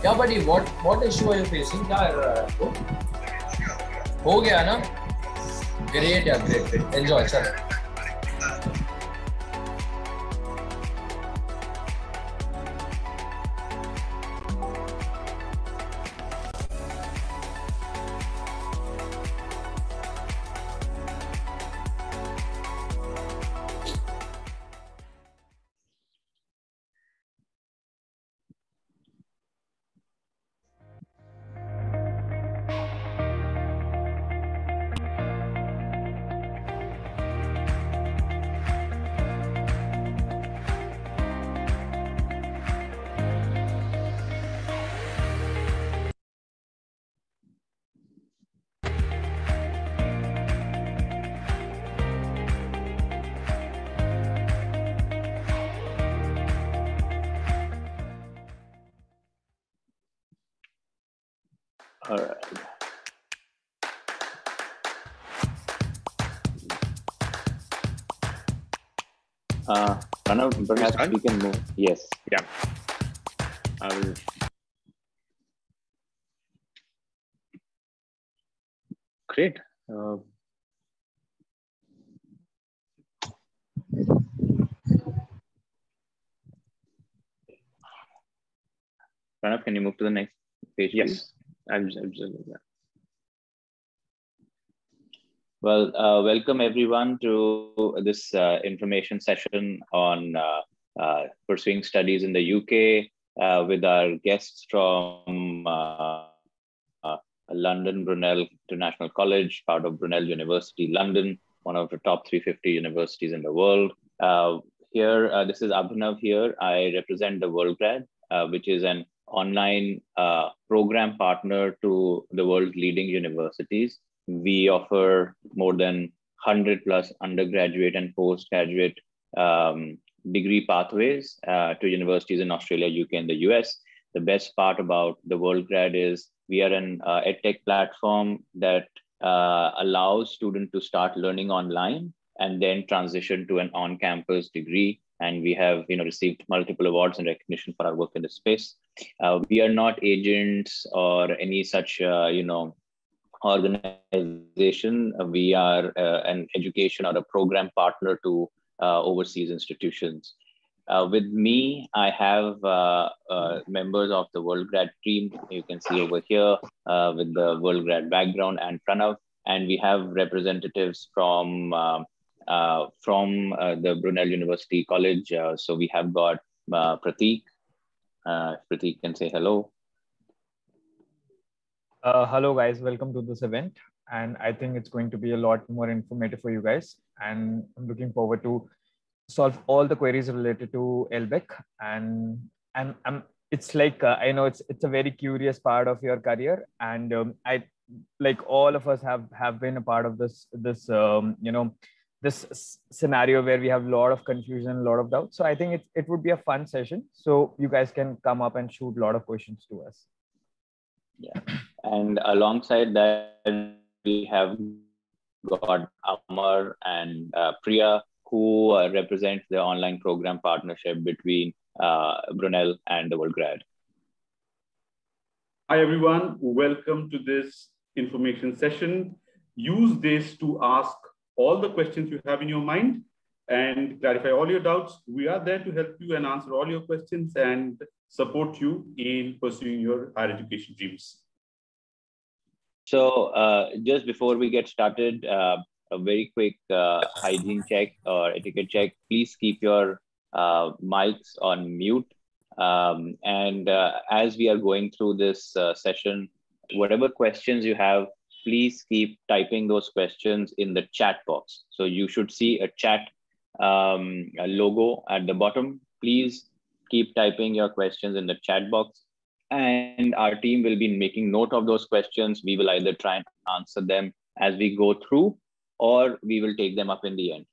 Yeah, buddy, what issue are you facing? क्या हो गया ना? Great, yeah, great. Enjoy, चलो. All right. Pranav, perhaps we can move. Yes. Yeah. I will. Great. Pranav, can you move to the next page? Yes. Absolutely. Well, welcome everyone to this information session on pursuing studies in the UK with our guests from London Brunel International College, part of Brunel University London, one of the top 350 universities in the world. This is Abhinav here. I represent the WorldGrad, which is an online program partner to the world's leading universities. We offer more than 100 plus undergraduate and postgraduate degree pathways to universities in Australia, UK, and the US. The best part about the WorldGrad is we are an edtech platform that allows students to start learning online and then transition to an on-campus degree. And we have received multiple awards and recognition for our work in this space. We are not agents or any such organization. We are an education or a program partner to overseas institutions. With me, I have members of the WorldGrad team. You can see over here with the WorldGrad background and Pranav, and we have representatives from the Brunel University College. So we have got Prateek. Prateek can say hello. Hello guys, welcome to this event. And I think it's going to be a lot more informative for you guys. And I'm looking forward to solve all the queries related to LBEC. And it's like, I know it's a very curious part of your career. And I, like all of us have been a part of this scenario where we have a lot of confusion, a lot of doubts. So I think it would be a fun session. So you guys can come up and shoot a lot of questions to us. Yeah, and alongside that, we have got Amar and Priya, who represent the online program partnership between Brunel and the WorldGrad. Hi everyone, welcome to this information session. Use this to ask all the questions you have in your mind and clarify all your doubts. We are there to help you and answer all your questions and support you in pursuing your higher education dreams. So just before we get started, a very quick hygiene check or etiquette check. Please keep your mics on mute As we are going through this session, whatever questions you have, please keep typing those questions in the chat box. So you should see a chat a logo at the bottom. Please keep typing your questions in the chat box, and our team will be making note of those questions. We will either try and answer them as we go through, or we will take them up in the end.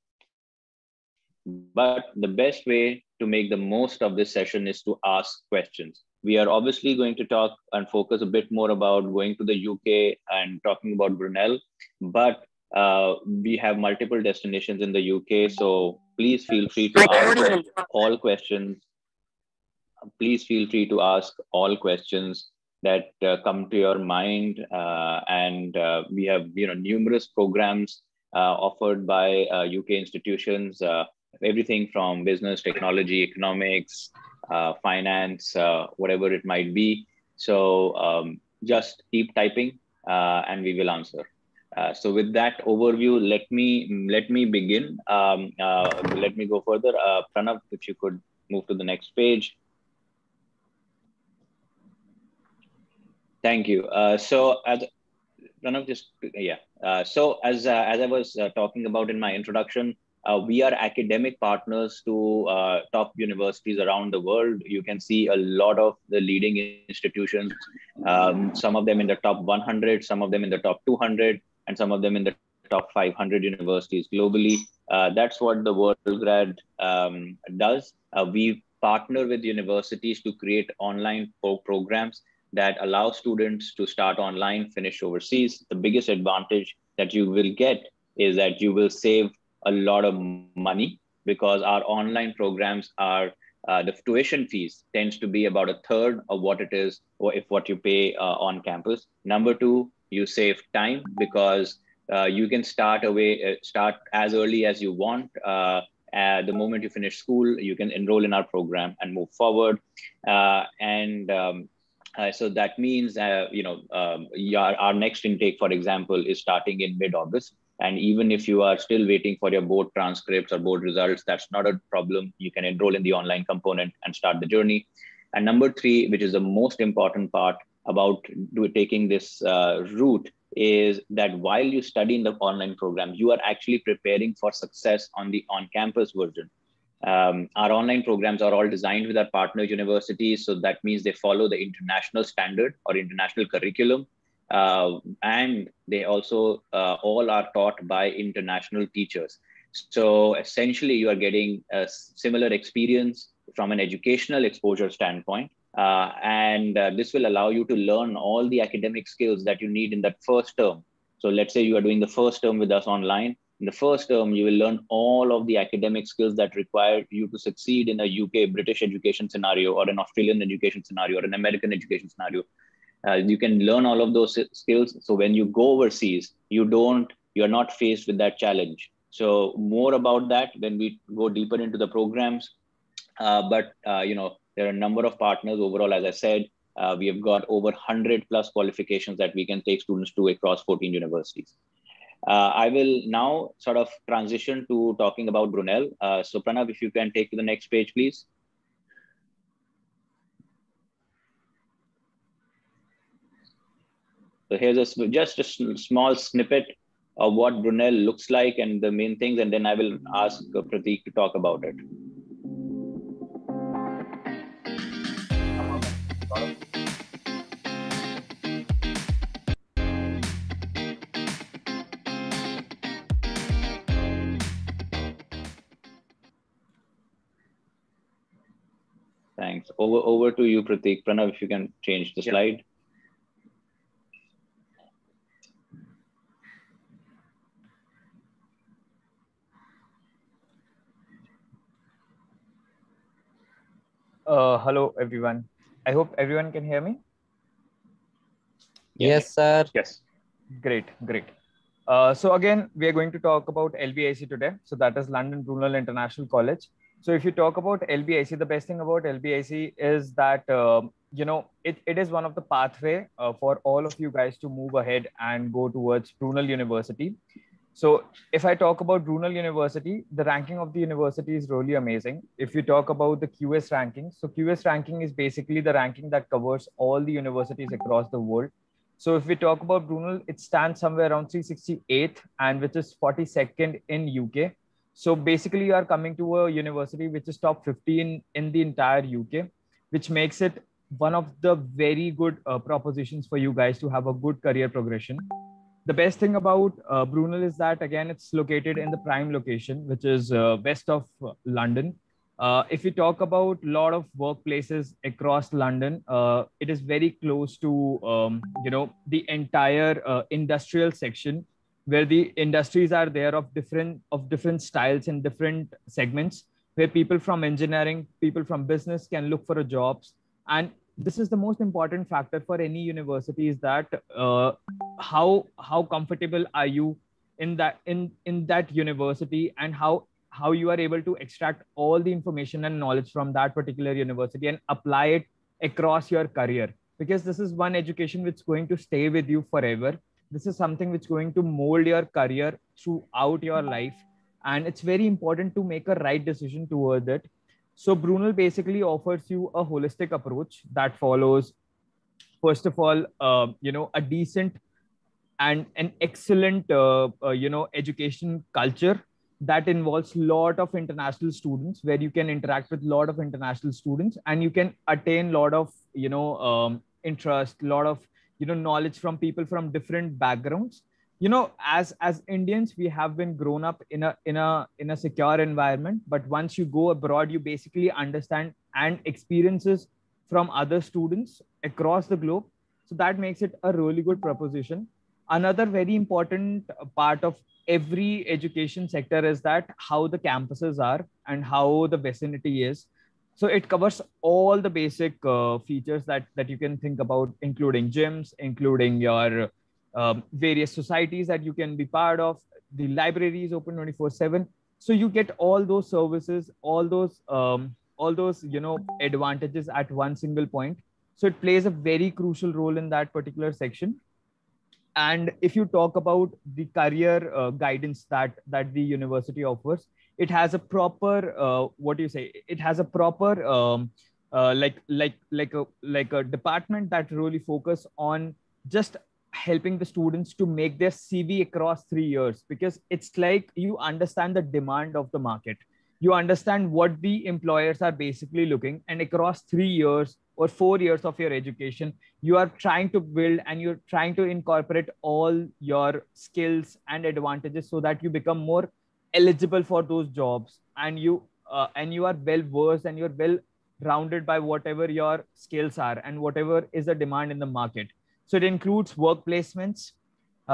But the best way to make the most of this session is to ask questions. We are obviously going to talk and focus a bit more about going to the UK and talking about Brunel, but we have multiple destinations in the UK. So please feel free to ask all questions. Please feel free to ask all questions that come to your mind. We have numerous programs offered by UK institutions, everything from business, technology, economics, finance, whatever it might be. So just keep typing and we will answer. So with that overview, let me begin. Let me go further. Pranav, if you could move to the next page. Thank you. So as Pranav, so as I was talking about in my introduction, we are academic partners to top universities around the world. You can see a lot of the leading institutions, some of them in the top 100, some of them in the top 200, and some of them in the top 500 universities globally. That's what the WorldGrad does. We partner with universities to create online programs that allow students to start online, finish overseas. The biggest advantage that you will get is that you will save a lot of money, because our online programs are, the tuition fees tends to be about a third of what it is, or if what you pay on campus. Number two, you save time, because you can start as early as you want. The moment you finish school, you can enroll in our program and move forward. So that means, our next intake, for example, is starting in mid-August. And even if you are still waiting for your board transcripts or board results, that's not a problem. You can enroll in the online component and start the journey. And number three, which is the most important part about taking this route, is that while you study in the online program, you are actually preparing for success on the on-campus version. Our online programs are all designed with our partner universities. So that means they follow the international standard or international curriculum. And they also all are taught by international teachers. So essentially, you are getting a similar experience from an educational exposure standpoint. This will allow you to learn all the academic skills that you need in that first term. So let's say you are doing the first term with us online. In the first term, you will learn all of the academic skills that require you to succeed in a UK, British education scenario, or an Australian education scenario, or an American education scenario. You can learn all of those skills. So when you go overseas, you're not faced with that challenge. So more about that when we go deeper into the programs. There are a number of partners overall. As I said, we have got over 100 plus qualifications that we can take students to across 14 universities. I will now sort of transition to talking about Brunel. So Pranav, if you can take to the next page, please. So here's just a small snippet of what Brunel looks like and the main things, and then I will ask Prateek to talk about it. Thanks. Over to you, Prateek. Pranav, if you can change the slide. Hello, everyone. I hope everyone can hear me. Yes, sir. Yes. Great. So again, we are going to talk about LBIC today. So that is London Brunel International College. So if you talk about LBIC, the best thing about LBIC is that, it is one of the pathway for all of you guys to move ahead and go towards Brunel University. So if I talk about Brunel University, the ranking of the university is really amazing. If you talk about the QS ranking, so QS ranking is basically the ranking that covers all the universities across the world. So if we talk about Brunel, it stands somewhere around 368th and which is 42nd in UK. So basically you are coming to a university which is top 15 in the entire UK, which makes it one of the very good propositions for you guys to have a good career progression. The best thing about Brunel is that, again, it's located in the prime location, which is west of London. If we talk about a lot of workplaces across London, it is very close to, the entire industrial section, where the industries are there of different styles and different segments, where people from engineering, people from business can look for a jobs. And this is the most important factor for any university, is that how comfortable are you in that university, and how you are able to extract all the information and knowledge from that particular university and apply it across your career, because this is one education which is going to stay with you forever. This is something which is going to mold your career throughout your life, and it's very important to make a right decision towards it. So Brunel basically offers you a holistic approach that follows, first of all, a decent and an excellent, education culture that involves a lot of international students, where you can interact with a lot of international students and you can attain a lot of, interest, a lot of, knowledge from people from different backgrounds. As Indians, we have been grown up in a secure environment, but once you go abroad, you basically understand and experiences from other students across the globe. So that makes it a really good proposition. Another very important part of every education sector is that how the campuses are and how the vicinity is. So it covers all the basic features that you can think about, including gyms, including your various societies that you can be part of. The library is open 24/7. So you get all those services, all those advantages at one single point. So it plays a very crucial role in that particular section. And if you talk about the career guidance that the university offers, it has a proper it has a proper like a department that really focus on just helping the students to make their CV across 3 years, because it's like you understand the demand of the market, you understand what the employers are basically looking, and across 3 years or 4 years of your education, you are trying to build and you're trying to incorporate all your skills and advantages so that you become more eligible for those jobs, and you are well versed and you're well rounded by whatever your skills are and whatever is the demand in the market. So it includes work placements,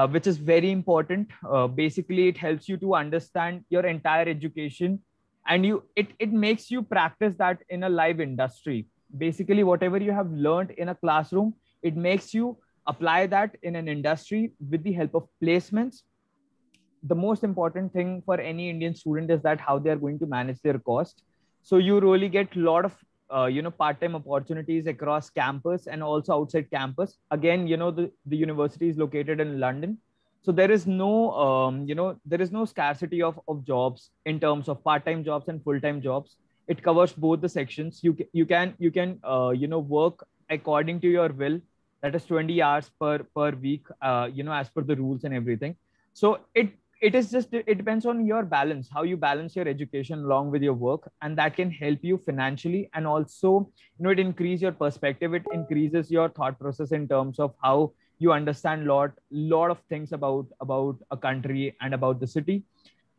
which is very important. Basically, it helps you to understand your entire education, and it makes you practice that in a live industry. Basically, whatever you have learned in a classroom, it makes you apply that in an industry with the help of placements. The most important thing for any Indian student is that how they are going to manage their cost. So you really get a lot of part-time opportunities across campus and also outside campus. Again, the university is located in London. So there is no scarcity of jobs in terms of part-time jobs and full-time jobs. It covers both the sections. You can work according to your will. That is 20 hours per week, as per the rules and everything. So it depends on your balance, how you balance your education along with your work, and that can help you financially, and also it increases your perspective, it increases your thought process in terms of how you understand lot of things about a country and about the city.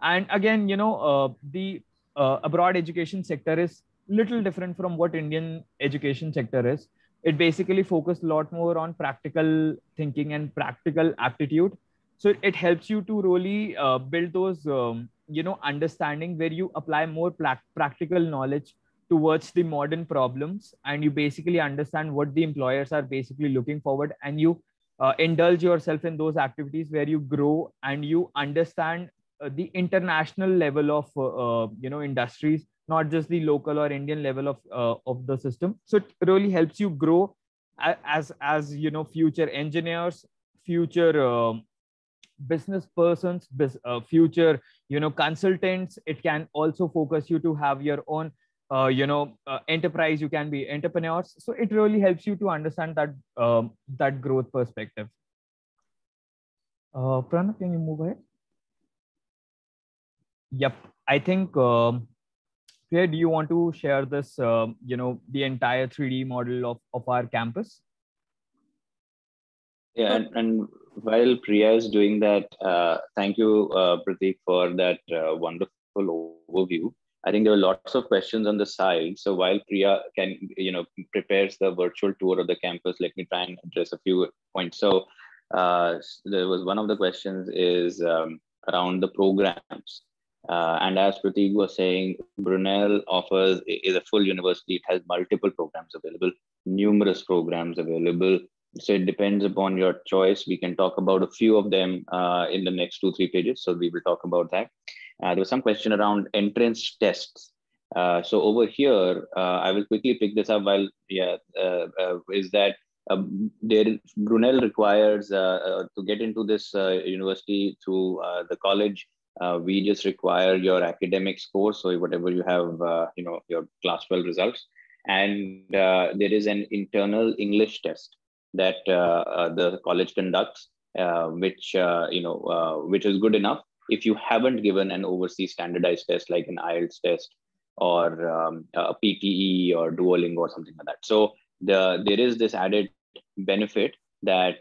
And again, the abroad education sector is little different from what Indian education sector is. It basically focuses a lot more on practical thinking and practical aptitude. So it helps you to really build those understanding, where you apply more practical knowledge towards the modern problems, and you basically understand what the employers are basically looking forward, and you indulge yourself in those activities where you grow and you understand the international level of industries, not just the local or Indian level of the system. So it really helps you grow as future engineers, future business persons, future, consultants. It can also focus you to have your own, enterprise. You can be entrepreneurs. So it really helps you to understand that, that growth perspective. Pranav, can you move ahead? Yep. I think, Priya, do you want to share this, the entire 3D model of our campus? Yeah, and while Priya is doing that, thank you, Prateek, for that wonderful overview. I think there are lots of questions on the side. So while Priya prepares the virtual tour of the campus, let me try and address a few points. So there was one of the questions is around the programs. And as Prateek was saying, Brunel is a full university. It has multiple programs available, numerous programs available. So it depends upon your choice. We can talk about a few of them in the next 2-3 pages. So we will talk about that. There was some question around entrance tests. So over here, I will quickly pick this up is that Brunel requires to get into this university through the college. We just require your academic score. So whatever you have, your class 12 results. And there is an internal English test that the college conducts, which is good enough if you haven't given an overseas standardized test like an IELTS test or a PTE or Duolingo or something like that. So there is this added benefit that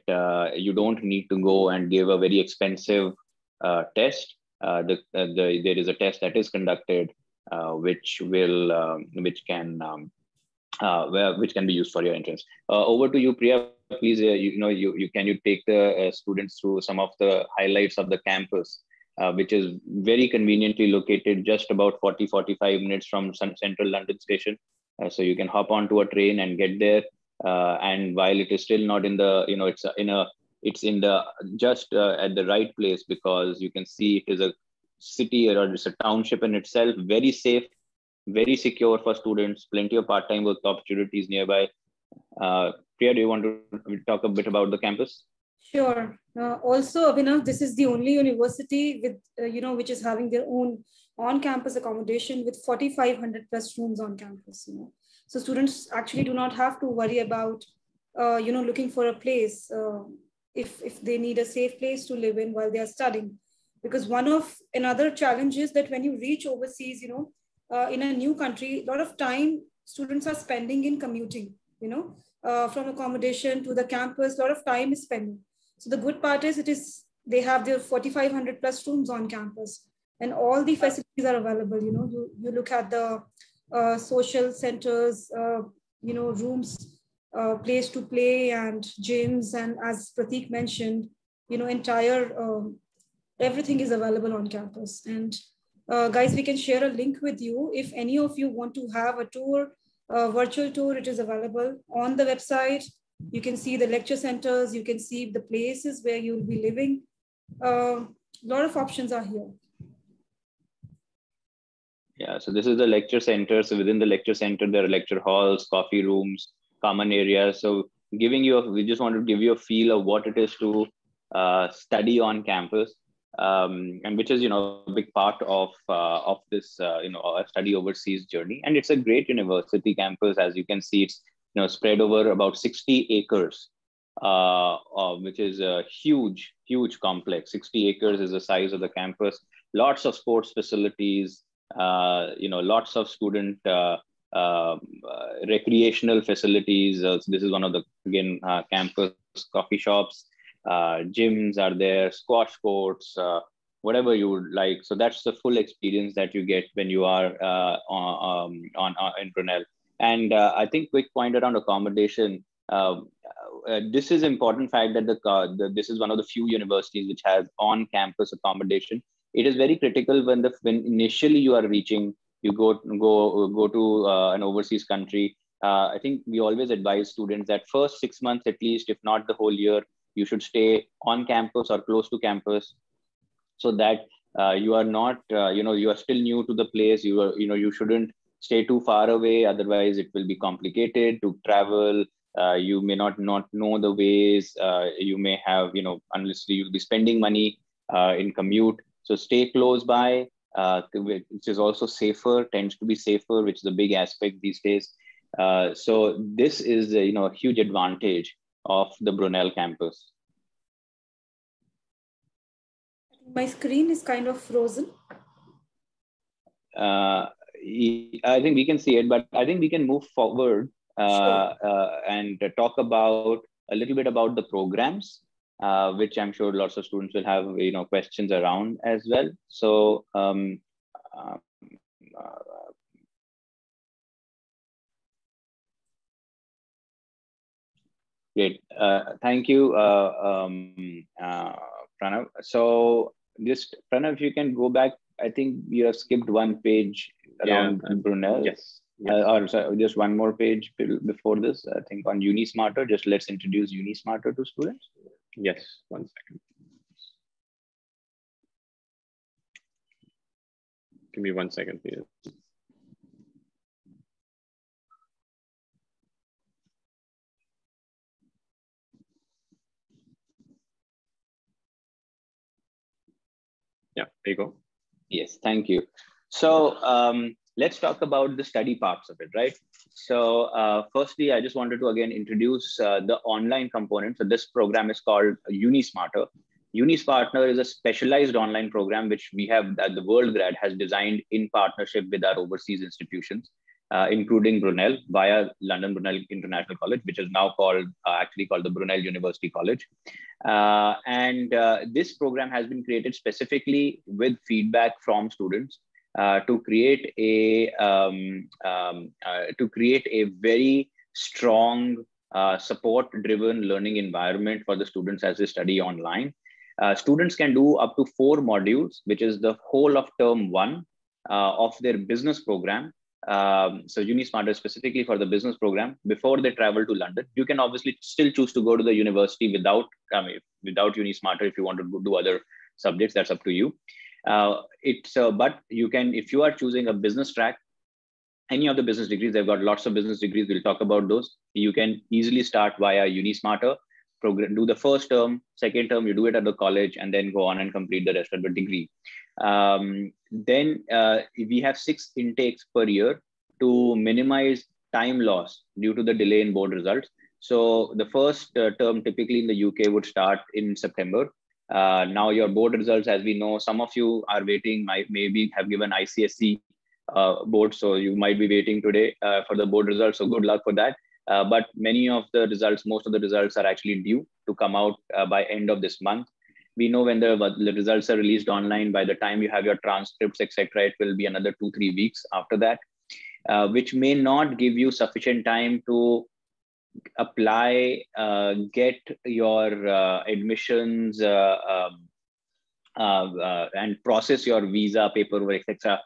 you don't need to go and give a very expensive test. There is a test that is conducted, which can be used for your entrance. Over to you, Priya. Please, can you take the students through some of the highlights of the campus, which is very conveniently located just about 40-45 minutes from Central London Station. So you can hop onto a train and get there. And while it is still not in the, it's in the just at the right place, because you can see it is a city or it's a township in itself, very safe, very secure for students, plenty of part-time work opportunities nearby. Priya, do you want to talk a bit about the campus? Sure. Also, Abhinav, this is the only university with, which is having their own on-campus accommodation with 4,500 plus rooms on campus. So students actually do not have to worry about, looking for a place if they need a safe place to live in while they are studying. Because another challenge is that when you reach overseas, in a new country, a lot of time students are spending in commuting, from accommodation to the campus, a lot of time is spent. So the good part is they have their 4,500 plus rooms on campus and all the facilities are available. You look at the social centers, rooms, place to play and gyms. And as Prateek mentioned, everything is available on campus. And guys, we can share a link with you. If any of you want to have a tour, virtual tour, it is available on the website. You can see the lecture centers, you can see the places where you'll be living. A lot of options are here. Yeah, so this is the lecture center. So within the lecture center, there are lecture halls, coffee rooms, common areas. So we just want to give you a feel of what it is to study on campus. And which is, a big part of this, a study overseas journey. And it's a great university campus. As you can see, it's, spread over about 60 acres, which is a huge, huge complex. 60 acres is the size of the campus. Lots of sports facilities, lots of student recreational facilities. So this is one of the, campus coffee shops. Gyms are there, squash courts, whatever you would like. So that's the full experience that you get when you are in Brunel. And I think quick point around accommodation. This is important fact that this is one of the few universities which has on-campus accommodation. It is very critical when initially you are reaching, you go to an overseas country. I think we always advise students that first 6 months at least, if not the whole year, you should stay on campus or close to campus, so that you are not, you are still new to the place. You shouldn't stay too far away. Otherwise, it will be complicated to travel. You may not know the ways. You may have, unless you'll be spending money in commute. So stay close by, which is also safer, tends to be safer, which is a big aspect these days. So this is a huge advantage of the Brunel campus. My screen is kind of frozen. I think we can see it, but I think we can move forward and talk about a little bit about the programs, which I'm sure lots of students will have questions around as well. So great, thank you, Pranav. So just Pranav, if you can go back, I think you have skipped one page around Brunel. Yes. Or sorry, just one more page before this, I think on UniSmarter. Just let's introduce UniSmarter to students. Yes, 1 second. Give me 1 second, please. Yeah, there you go. Yes, thank you. So let's talk about the study parts of it, right? So firstly, I just wanted to again introduce the online component. So this program is called UniSmarter. UniSmarter is a specialized online program which we have, that the WorldGrad has designed in partnership with our overseas institutions, including Brunel via London Brunel International College, which is now called actually called the Brunel University College. This program has been created specifically with feedback from students to create a very strong support-driven learning environment for the students as they study online. Students can do up to 4 modules, which is the whole of term 1 of their business program. So UniSmarter specifically for the business program before they travel to London. You can obviously still choose to go to the university without UniSmarter if you want to do other subjects. That's up to you. But you can, if you are choosing a business track, any of the business degrees, they've got lots of business degrees. We'll talk about those. You can easily start via UniSmarter. Do the first term, second term, you do it at the college, and then go on and complete the rest of the degree. Then we have 6 intakes per year to minimize time loss due to the delay in board results. So the first term typically in the UK would start in September. Now your board results, as we know, some of you are waiting, maybe have given ICSE board, so you might be waiting today for the board results. So good luck for that. But many of the results, most of the results are actually due to come out by end of this month. We know when the results are released online, by the time you have your transcripts, etc., it will be another 2-3 weeks after that, which may not give you sufficient time to apply, get your admissions and process your visa paperwork, etc.,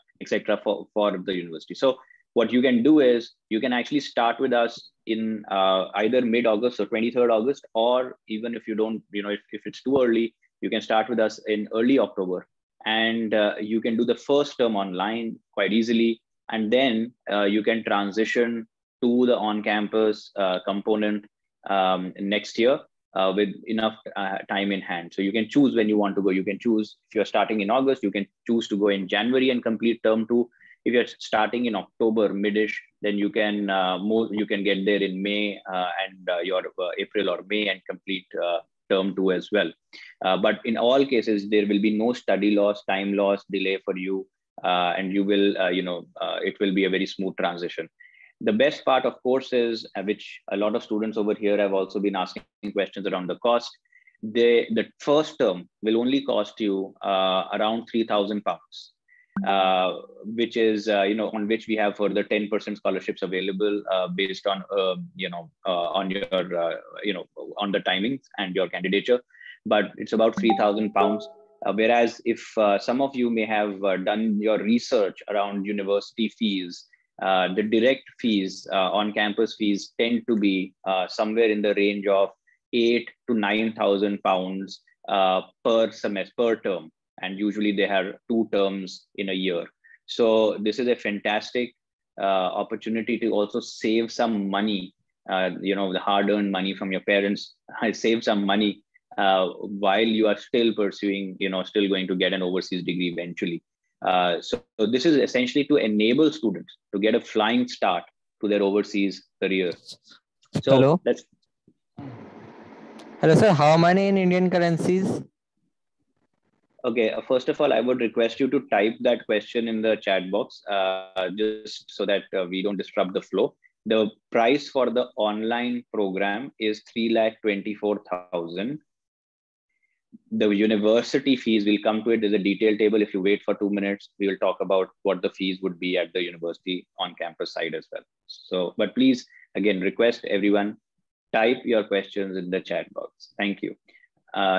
for the university. So what you can do is you can actually start with us in either mid-August or 23rd August, or even if you don't, if it's too early, you can start with us in early October, and you can do the first term online quite easily. And then you can transition to the on-campus component next year with enough time in hand. So you can choose when you want to go. You can choose, if you're starting in August, you can choose to go in January and complete term 2. If you're starting in October, mid-ish, then you can you can get there in May and your April or May and complete term 2 as well. But in all cases, there will be no study loss, time loss, delay for you, and you will, it will be a very smooth transition. The best part, of course, is which a lot of students over here have also been asking questions around the cost. The first term will only cost you around £3,000. Which is, on which we have further 10% scholarships available based on, on your, on the timings and your candidature. But it's about £3,000. Whereas if some of you may have done your research around university fees, the direct fees, on-campus fees tend to be somewhere in the range of £8,000 to £9,000 per semester, per term. And usually they have 2 terms in a year. So this is a fantastic opportunity to also save some money, the hard-earned money from your parents, save some money while you are still pursuing, still going to get an overseas degree eventually. So this is essentially to enable students to get a flying start to their overseas career. So Hello. let's. Hello, sir. How many in Indian currencies? Okay, first of all, I would request you to type that question in the chat box, just so that we don't disrupt the flow. The price for the online program is 3,24,000. The university fees, will come to it. There's a detailed table. If you wait for 2 minutes, we will talk about what the fees would be at the university on campus side as well. So, but please, again, request everyone, type your questions in the chat box. Thank you.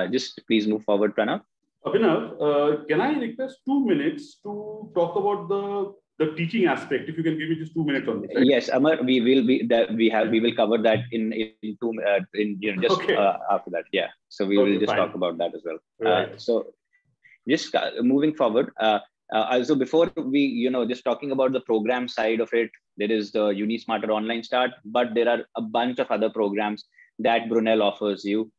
Just please move forward, Pranav. Abhinav, can I request 2 minutes to talk about the teaching aspect? If you can give me just 2 minutes on this. Right? Yes, Amar, we will cover that in after that. Yeah, so we will just talk about that as well. Right. So just moving forward. Also, before we just talking about the program side of it, there is the UniSmarter Online Start, but there are a bunch of other programs that Brunel offers you.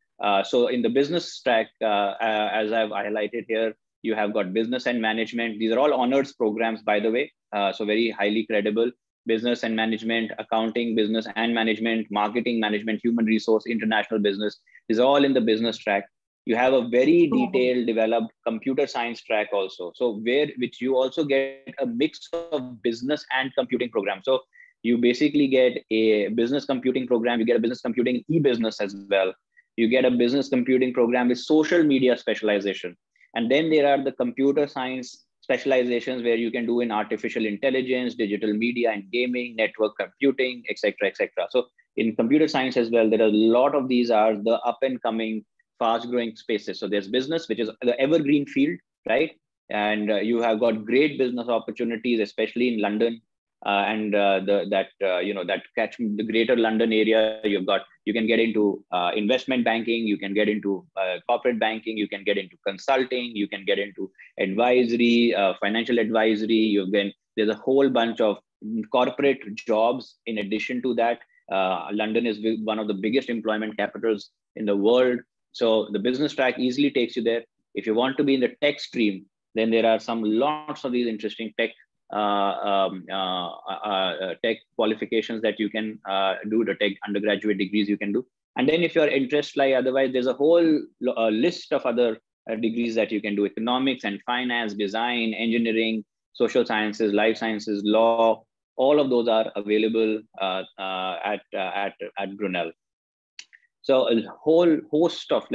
So in the business track, as I've highlighted here, you have got business and management. These are all honors programs, by the way. So very highly credible. Business and management, accounting, business and management, marketing management, human resource, international business. These are all in the business track. You have a very detailed developed computer science track also. So which you also get a mix of business and computing program. So you basically get a business computing program. You get a business computing e-business as well. You get a business computing program with social media specialization. And then there are the computer science specializations where you can do in artificial intelligence, digital media and gaming, network computing, etc., etc. So in computer science as well, there are a lot of these are the up and coming, fast growing spaces. So there's business, which is the evergreen field, right? And you have got great business opportunities, especially in London. That catchment, the greater London area, you can get into investment banking, you can get into corporate banking, you can get into consulting, you can get into advisory, financial advisory. There's a whole bunch of corporate jobs. In addition to that, London is one of the biggest employment capitals in the world. So the business track easily takes you there. If you want to be in the tech stream, then there are lots of these interesting tech qualifications that you can do, the tech undergraduate degrees you can do. And then if your interests lie otherwise, there's a whole list of other degrees that you can do: economics and finance, design, engineering, social sciences, life sciences, law. All of those are available at Brunel. So a whole host of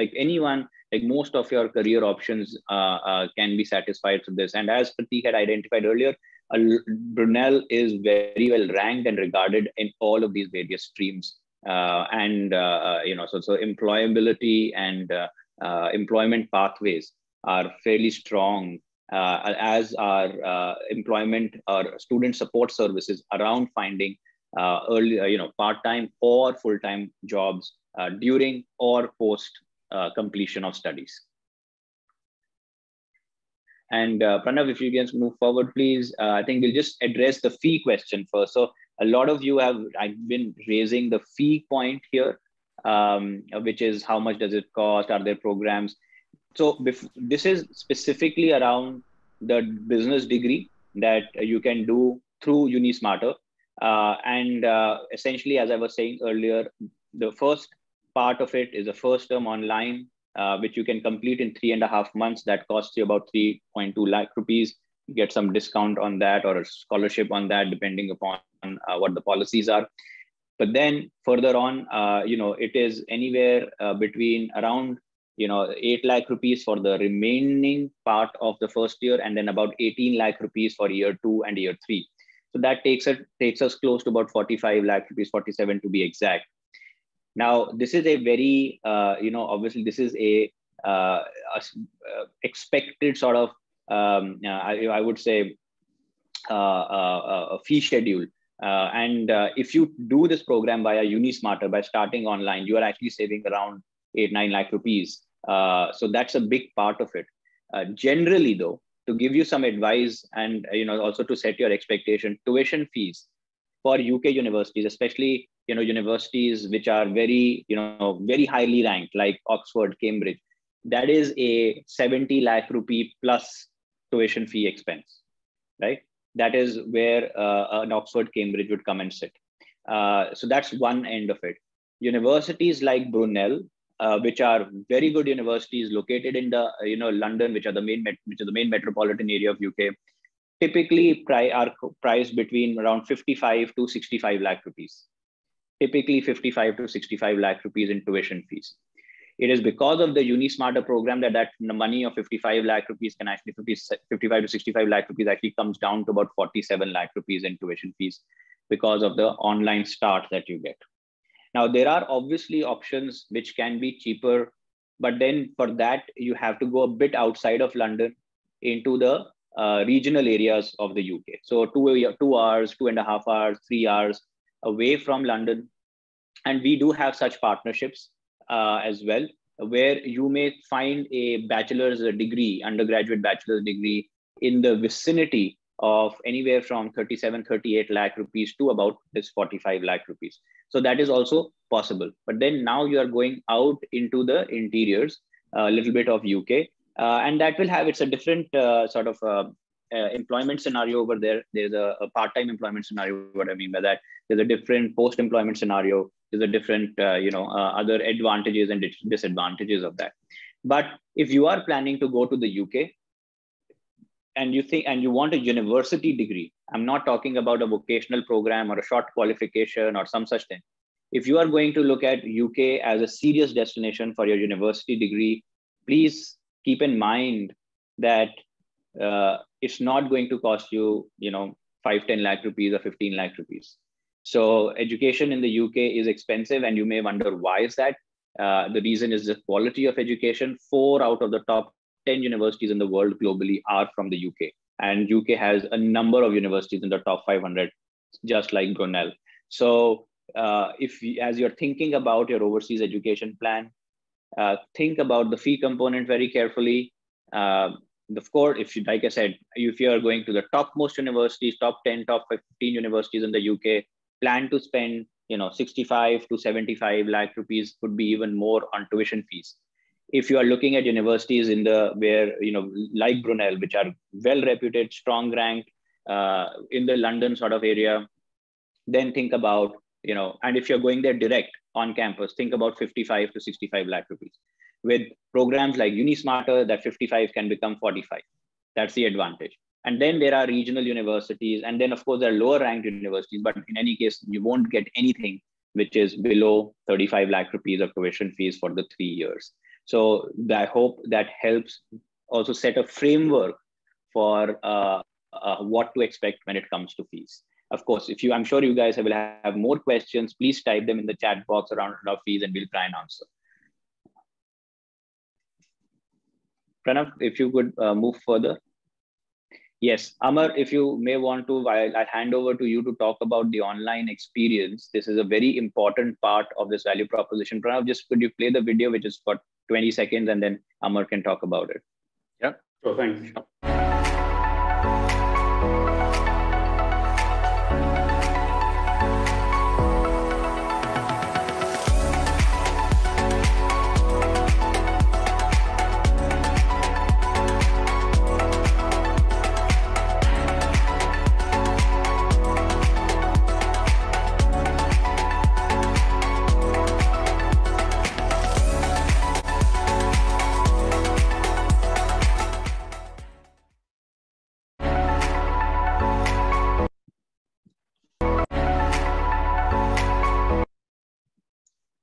most of your career options can be satisfied through this. And as Prateek had identified earlier, Brunel is very well ranked and regarded in all of these various streams. So employability and employment pathways are fairly strong, as are employment or student support services around finding part-time or full-time jobs during or post completion of studies. And Pranav, if you can move forward, please. I think we'll just address the fee question first. So a lot of you I've been raising the fee point here, which is how much does it cost? Are there programs? So this is specifically around the business degree that you can do through UniSmarter. Essentially, as I was saying earlier, the first part of it is a first term online, which you can complete in 3.5 months. That costs you about 3.2 lakh rupees. You get some discount on that or a scholarship on that, depending upon what the policies are. But then further on, it is anywhere between around 8 lakh rupees for the remaining part of the first year, and then about 18 lakh rupees for year 2 and year 3. So that takes us close to about 45 lakh rupees, 47 to be exact. Now, this is a very, obviously this is a expected sort of, I would say, a fee schedule. If you do this program via UniSmarter by starting online, you are actually saving around 8-9 lakh rupees. So that's a big part of it. Generally, though, to give you some advice and also to set your expectation, tuition fees for UK universities, especially, universities which are very, very highly ranked, like Oxford, Cambridge, that is a 70 lakh rupee plus tuition fee expense, right? That is where an Oxford, Cambridge would come and sit. So that's one end of it. Universities like Brunel, which are very good universities located in the London, which is the main metropolitan area of UK, typically are priced between around 55 to 65 lakh rupees. Typically 55 to 65 lakh rupees in tuition fees. It is because of the UniSmarter program that money of 55 lakh rupees can actually 55 to 65 lakh rupees actually comes down to about 47 lakh rupees in tuition fees because of the online start that you get. Now, there are obviously options which can be cheaper, but then for that, you have to go a bit outside of London into the regional areas of the UK. So 2 hours, 2.5 hours, 3 hours away from London. And we do have such partnerships as well, where you may find a bachelor's degree, undergraduate bachelor's degree in the vicinity of anywhere from 37, 38 lakh rupees to about this 45 lakh rupees. So that is also possible. But then now you are going out into the interiors, a little bit of UK, and that will have, it's a different sort of employment scenario over there. There's a part-time employment scenario. What I mean by that, there's a different post-employment scenario. There's a different, other advantages and disadvantages of that. But if you are planning to go to the UK, and you want a university degree, I'm not talking about a vocational program or a short qualification or some such thing. If you are going to look at UK as a serious destination for your university degree, please keep in mind that it's not going to cost you, 5-10 lakh rupees or 15 lakh rupees. So education in the UK is expensive, and you may wonder why is that? The reason is the quality of education. 4 out of the top 10 universities in the world globally are from the UK, and UK has a number of universities in the top 500, just like Brunel. So as you're thinking about your overseas education plan, think about the fee component very carefully. Of course, like I said, if you are going to the topmost universities, top 10, top 15 universities in the UK, plan to spend 65 to 75 lakh rupees, could be even more on tuition fees. If you are looking at universities like Brunel, which are well reputed, strong ranked in the London sort of area, then think about, and if you're going there direct on campus, think about 55 to 65 lakh rupees. With programs like UniSmarter, that 55 can become 45. That's the advantage. And then there are regional universities. And then of course there are lower ranked universities, but in any case, you won't get anything which is below 35 lakh rupees of tuition fees for the 3 years. So I hope that helps also set a framework for what to expect when it comes to fees. Of course, I'm sure you guys will have more questions, please type them in the chat box around fees and we'll try and answer. Pranav, if you could move further. Yes, Amar, if you may want to, I'll hand over to you to talk about the online experience. This is a very important part of this value proposition. Pranav, just could you play the video, which is for 20 seconds, and then Amar can talk about it. Yeah. Sure, thanks.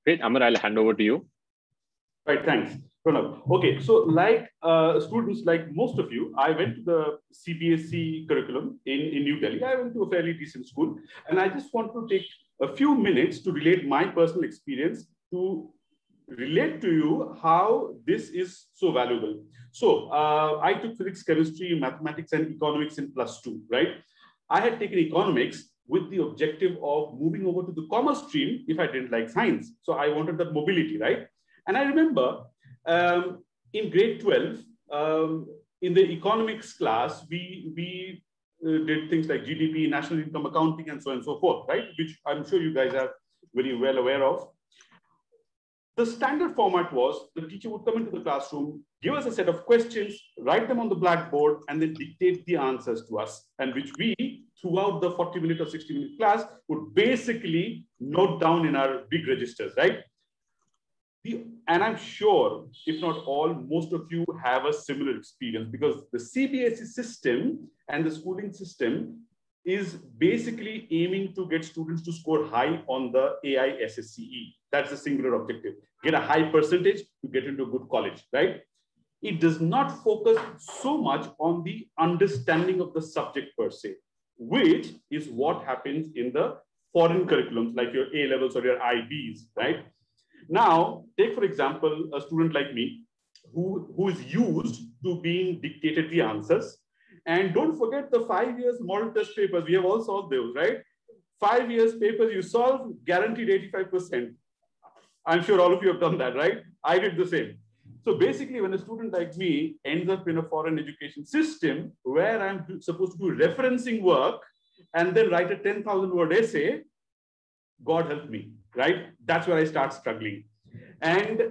Great, Amar, I'll hand over to you. Right, thanks. Pranav. Okay, so like students, like most of you, I went to the CBSE curriculum in New Delhi. I went to a fairly decent school, and I just want to take a few minutes to relate my personal experience to relate to you how this is so valuable. So I took physics, chemistry, mathematics, and economics in +2, right? I had taken economics with the objective of moving over to the commerce stream if I didn't like science. So I wanted that mobility, right? And I remember in grade 12, in the economics class, we did things like GDP, national income accounting, and so on and so forth, right? Which I'm sure you guys are very well aware of. The standard format was the teacher would come into the classroom, give us a set of questions, write them on the blackboard, and then dictate the answers to us, and which we, throughout the 40-minute or 60-minute class, would basically note down in our big registers, right? And I'm sure, if not all, most of you have a similar experience, because the CBSE system and the schooling system is basically aiming to get students to score high on the AI SSCE. That's the singular objective. Get a high percentage to get into a good college, right? It does not focus so much on the understanding of the subject per se, which is what happens in the foreign curriculums, like your A-levels or your IBs, right? Now, take, for example, a student like me who is used to being dictated the answers. And don't forget the 5 years model test papers. We have all solved those, right? 5 years papers you solve, guaranteed 85%. I'm sure all of you have done that, right? I did the same. So basically, when a student like me ends up in a foreign education system where I'm supposed to do referencing work and then write a 10,000 word essay, God help me, right? That's where I start struggling. And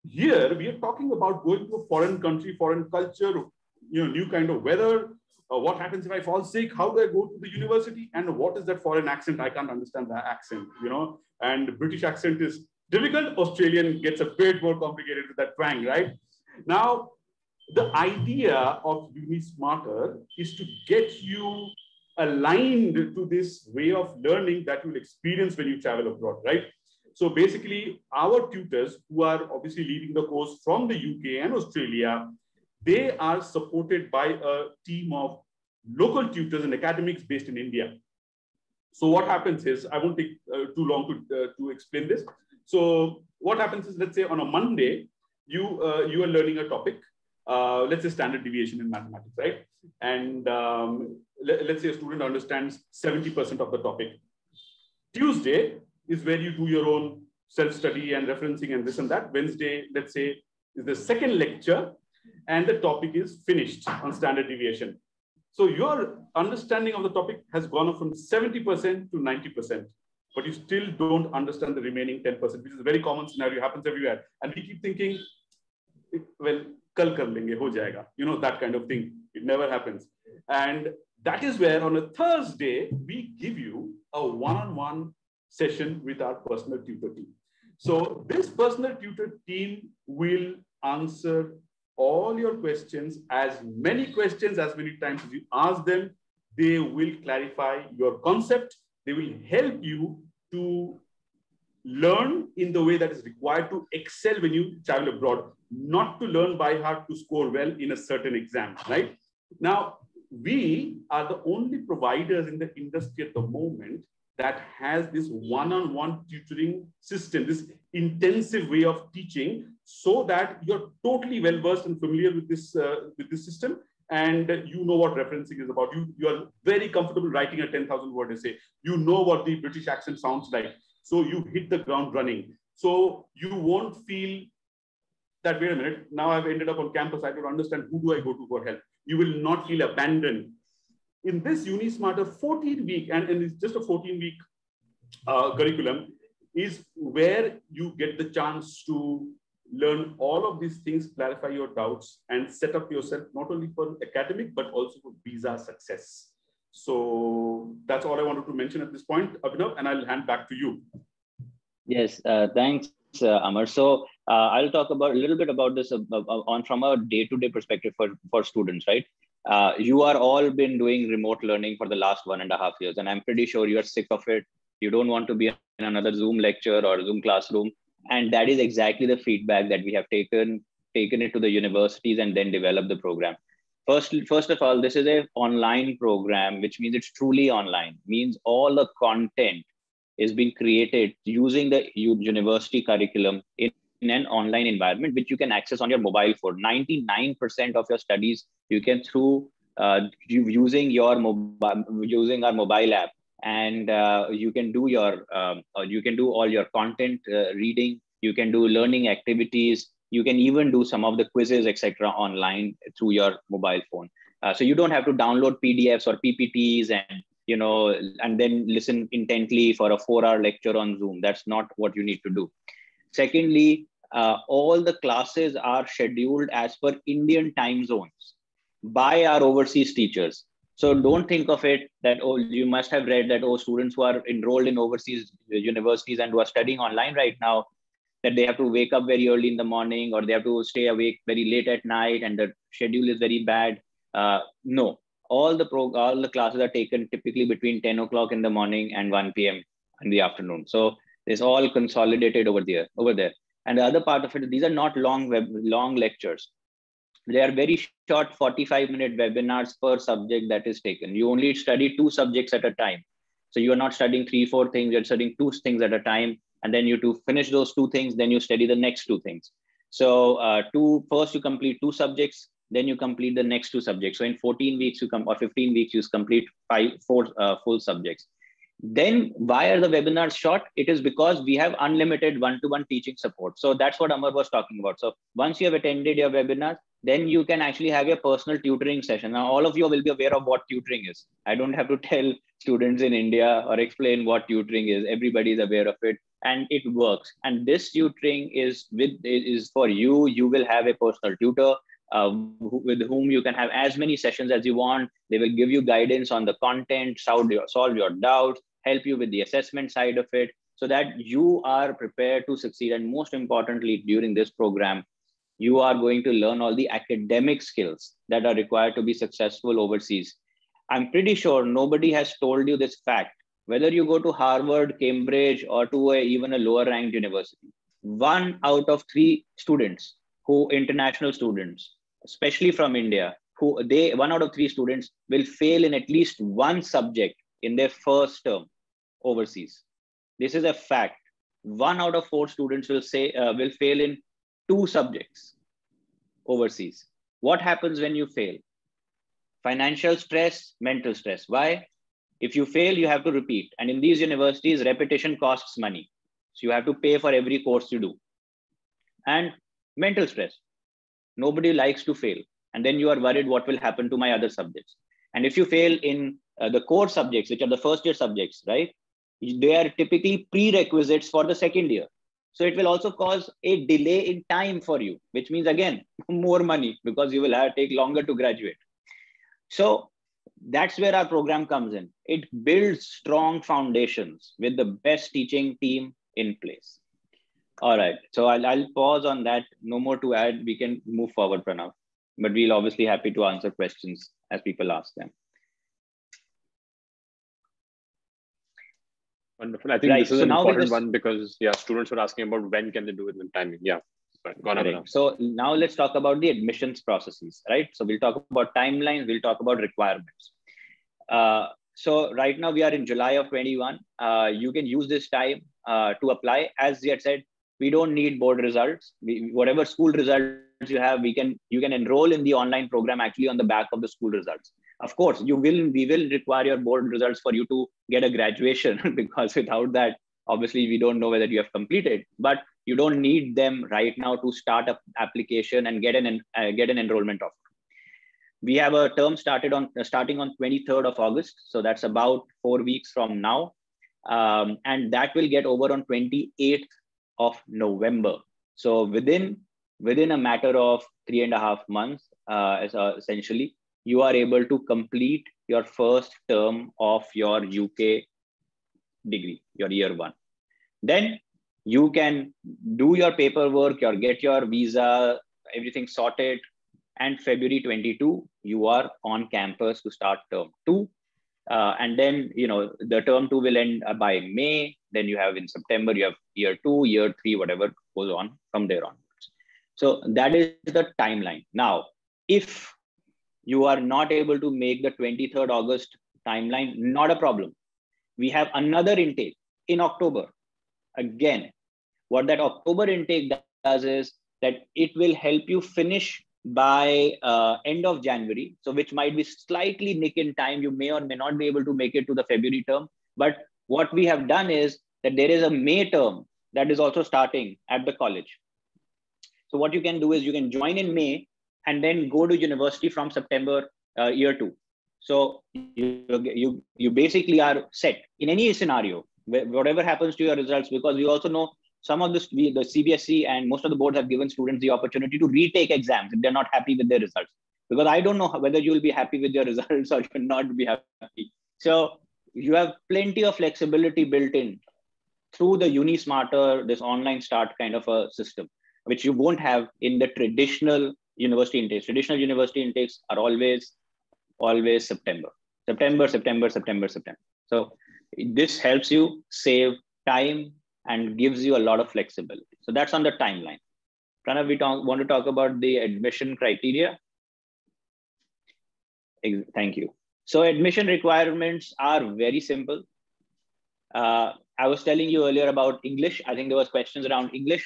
here we are talking about going to a foreign country, foreign culture, new kind of weather. What happens if I fall sick? How do I go to the university? And what is that foreign accent? I can't understand that accent, and British accent is difficult. Australian gets a bit more complicated with that twang, right? Now, the idea of UniSmarter is to get you aligned to this way of learning that you'll experience when you travel abroad, right? So basically, our tutors who are obviously leading the course from the UK and Australia, they are supported by a team of local tutors and academics based in India. So what happens is, I won't take too long to explain this. So what happens is, let's say on a Monday, you are learning a topic, let's say standard deviation in mathematics, right? And let's say a student understands 70% of the topic. Tuesday is where you do your own self-study and referencing and this and that. Wednesday, let's say, is the second lecture, and the topic is finished on standard deviation. So your understanding of the topic has gone up from 70% to 90%, but you still don't understand the remaining 10%, which is a very common scenario, happens everywhere. And we keep thinking, well, kal kar lenge, ho jayega, that kind of thing. It never happens. And that is where on a Thursday, we give you a one-on-one session with our personal tutor team. So this personal tutor team will answer all your questions, as many questions, as many times as you ask them. They will clarify your concept. They will help you to learn in the way that is required to excel when you travel abroad, not to learn by heart to score well in a certain exam, right? Now, we are the only providers in the industry at the moment that has this one-on-one tutoring system, this intensive way of teaching, so that you're totally well-versed and familiar with this system, and you know what referencing is about. You are very comfortable writing a 10,000 word essay. You know what the British accent sounds like. So you hit the ground running. So you won't feel that, wait a minute, now I've ended up on campus, I don't understand, who do I go to for help? You will not feel abandoned. In this UniSmarter 14-week, and it's just a 14-week curriculum, is where you get the chance to learn all of these things, clarify your doubts, and set up yourself not only for academic, but also for visa success. So that's all I wanted to mention at this point, Abhinav, and I'll hand back to you. Yes, thanks, Amar. So I'll talk about a little bit about this from a day-to-day perspective for students, right? You are all been doing remote learning for the last 1.5 years, and I'm pretty sure you're sick of it. You don't want to be in another Zoom lecture or Zoom classroom. And that is exactly the feedback that we have taken it to the universities and then developed the program. First of all, this is an online program, which means it's truly online, means all the content is being created using the university curriculum in an online environment, which you can access on your mobile phone. 99% of your studies you can through using our mobile app, and you can do all your content reading. You can do learning activities. You can even do some of the quizzes, etc., online through your mobile phone. So you don't have to download PDFs or PPTs and, and then listen intently for a 4-hour lecture on Zoom. That's not what you need to do. Secondly, all the classes are scheduled as per Indian time zones by our overseas teachers. So don't think of it that, oh, you must have read that, oh, students who are enrolled in overseas universities and who are studying online right now, that they have to wake up very early in the morning or they have to stay awake very late at night and the schedule is very bad. No, all the classes are taken typically between 10 o'clock in the morning and 1 p.m. in the afternoon. So it's all consolidated over there. And the other part of it, these are not long lectures. They are very short 45-minute webinars per subject that is taken. You only study 2 subjects at a time. So you are not studying 3-4 things, you're studying 2 things at a time. And then to finish those 2 things, then you study the next 2 things. So first you complete 2 subjects, then you complete the next 2 subjects. So in 14 weeks or 15 weeks, you complete 4 full subjects. Then why are the webinars short? It is because we have unlimited one-to-one teaching support. So that's what Amar was talking about. So once you have attended your webinar, then you can actually have your personal tutoring session. Now, all of you will be aware of what tutoring is. I don't have to tell students in India or explain what tutoring is. Everybody is aware of it and it works. And this tutoring is for you. You will have a personal tutor with whom you can have as many sessions as you want. They will give you guidance on the content, solve your doubts, help you with the assessment side of it, so that you are prepared to succeed. And most importantly, during this program, you are going to learn all the academic skills that are required to be successful overseas. I'm pretty sure nobody has told you this fact, whether you go to Harvard, Cambridge, or to even a lower ranked university. 1 out of 3 students international students, especially from India, 1 out of 3 students will fail in at least 1 subject in their first term overseas. This is a fact. 1 out of 4 students will fail in 2 subjects overseas. What happens when you fail? Financial stress, mental stress. Why? If you fail, you have to repeat. And in these universities, repetition costs money. So you have to pay for every course you do. And mental stress. Nobody likes to fail. And then you are worried what will happen to my other subjects. And if you fail in the core subjects, which are the first year subjects, right? They are typically prerequisites for the second year. So it will also cause a delay in time for you, which means, again, more money because you will have to take longer to graduate. So that's where our program comes in. It builds strong foundations with the best teaching team in place. All right. So I'll pause on that. No more to add. We can move forward, Pranav. But we'll obviously happy to answer questions as people ask them. Wonderful. I think this is an important one because students are asking about when can they do it with timing. Yeah. So now let's talk about the admissions processes, right? So we'll talk about timelines. We'll talk about requirements. So right now we are in July of 21. You can use this time to apply. As we had said, we don't need board results. Whatever school results you have, you can enroll in the online program actually on the back of the school results. Of course, we will require your board results for you to get a graduation because without that, obviously we don't know whether you have completed. But you don't need them right now to start an application and get an enrollment offer. We have a term starting on 23rd of August. So that's about 4 weeks from now. And that will get over on 28th of November. So within a matter of 3.5 months, essentially, you are able to complete your first term of your UK degree, your year 1. Then you can do your paperwork, get your visa, everything sorted. And February 22, you are on campus to start term 2. And then, the term 2 will end by May. Then you have in September, you have year 2, year 3, whatever goes on from there onwards. So that is the timeline. Now, if you are not able to make the 23rd August timeline, not a problem. We have another intake in October. Again, what that October intake does is that it will help you finish by end of January. So which might be slightly nick in time. You may or may not be able to make it to the February term. But what we have done is that there is a May term that is also starting at the college. So what you can do is you can join in May and then go to university from September year 2. So you basically are set in any scenario, whatever happens to your results, because we also know some of the CBSE and most of the boards have given students the opportunity to retake exams if they're not happy with their results. Because I don't know whether you'll be happy with your results or you'll not be happy. So you have plenty of flexibility built in through the UniSmarter, this online start kind of a system, which you won't have in the traditional university intakes. Traditional university intakes are always September. So this helps you save time and gives you a lot of flexibility. So that's on the timeline. Pranav, we want to talk about the admission criteria. Thank you. So admission requirements are very simple. I was telling you earlier about English. I think there was questions around English.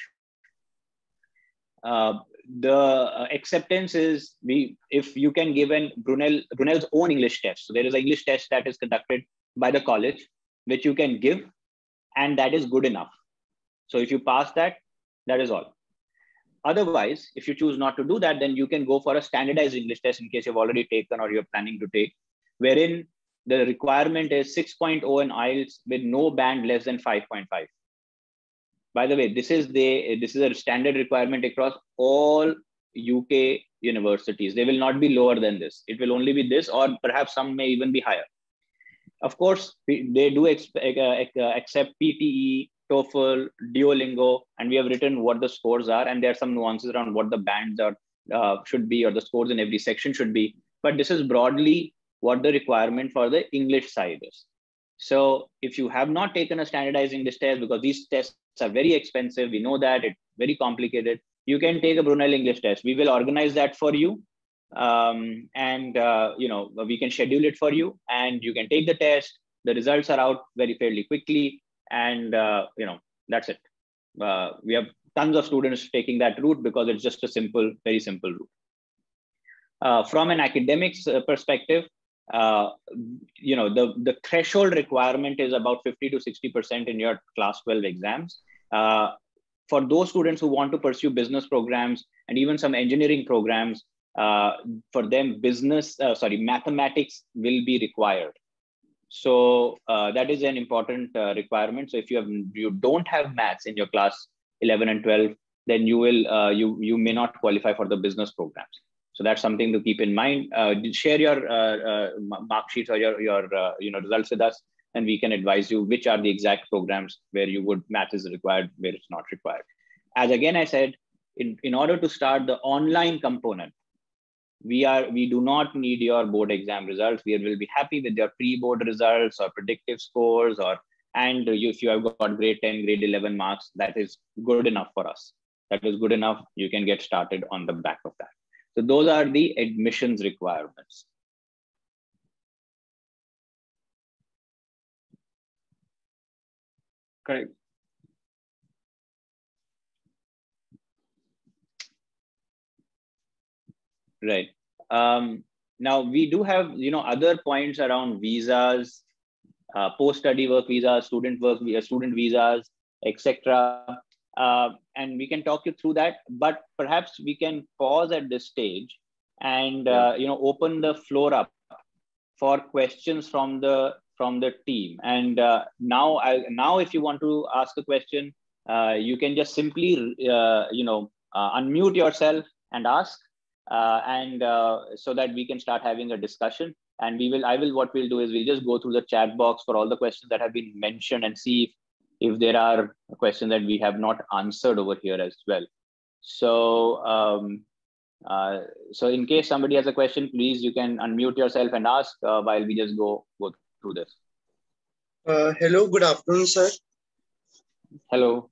The acceptance is if you can give Brunel's own English test. So there is an English test that is conducted by the college, which you can give, and that is good enough. So if you pass that, that is all. Otherwise, if you choose not to do that, then you can go for a standardized English test in case you've already taken or you're planning to take, wherein the requirement is 6.0 in IELTS with no band less than 5.5. By the way, this is a standard requirement across all UK universities. They will not be lower than this. It will only be this, or perhaps some may even be higher. Of course, they do accept PTE, TOEFL, Duolingo, and we have written what the scores are, and there are some nuances around what the bands are should be, or the scores in every section should be. But this is broadly what the requirement for the English side is. So if you have not taken a standardized English test, because these tests are very expensive, we know that it's very complicated, you can take a Brunel English test. We will organize that for you. We can schedule it for you, and you can take the test. The results are out fairly quickly, and that's it. We have tons of students taking that route because it's just a very simple route. From an academics perspective, the threshold requirement is about 50 to 60% in your class 12 exams. For those students who want to pursue business programs and even some engineering programs, for them, mathematics will be required. So that is an important requirement. So if you don't have maths in your class 11 and 12, then you may not qualify for the business programs. So that's something to keep in mind. Share your mark sheets or your results with us, and we can advise you which are the exact programs where math is required, where it's not required. As again I said, in order to start the online component, we do not need your board exam results. We will be happy with your pre-board results or predictive scores, and if you have got grade 10, grade 11 marks, that is good enough for us. That is good enough. You can get started on the back of that. So those are the admissions requirements. Correct. Right. Now we do have other points around visas, post-study work visas, student visas, etc. And we can talk you through that, but perhaps we can pause at this stage and open the floor up for questions from the team. And now if you want to ask a question, you can just simply unmute yourself and ask, so that we can start having a discussion. And what we'll do is we'll just go through the chat box for all the questions that have been mentioned and see if there are questions that we have not answered over here as well. So, so in case somebody has a question, please, you can unmute yourself and ask while we just go through this. Hello, good afternoon, sir. Hello.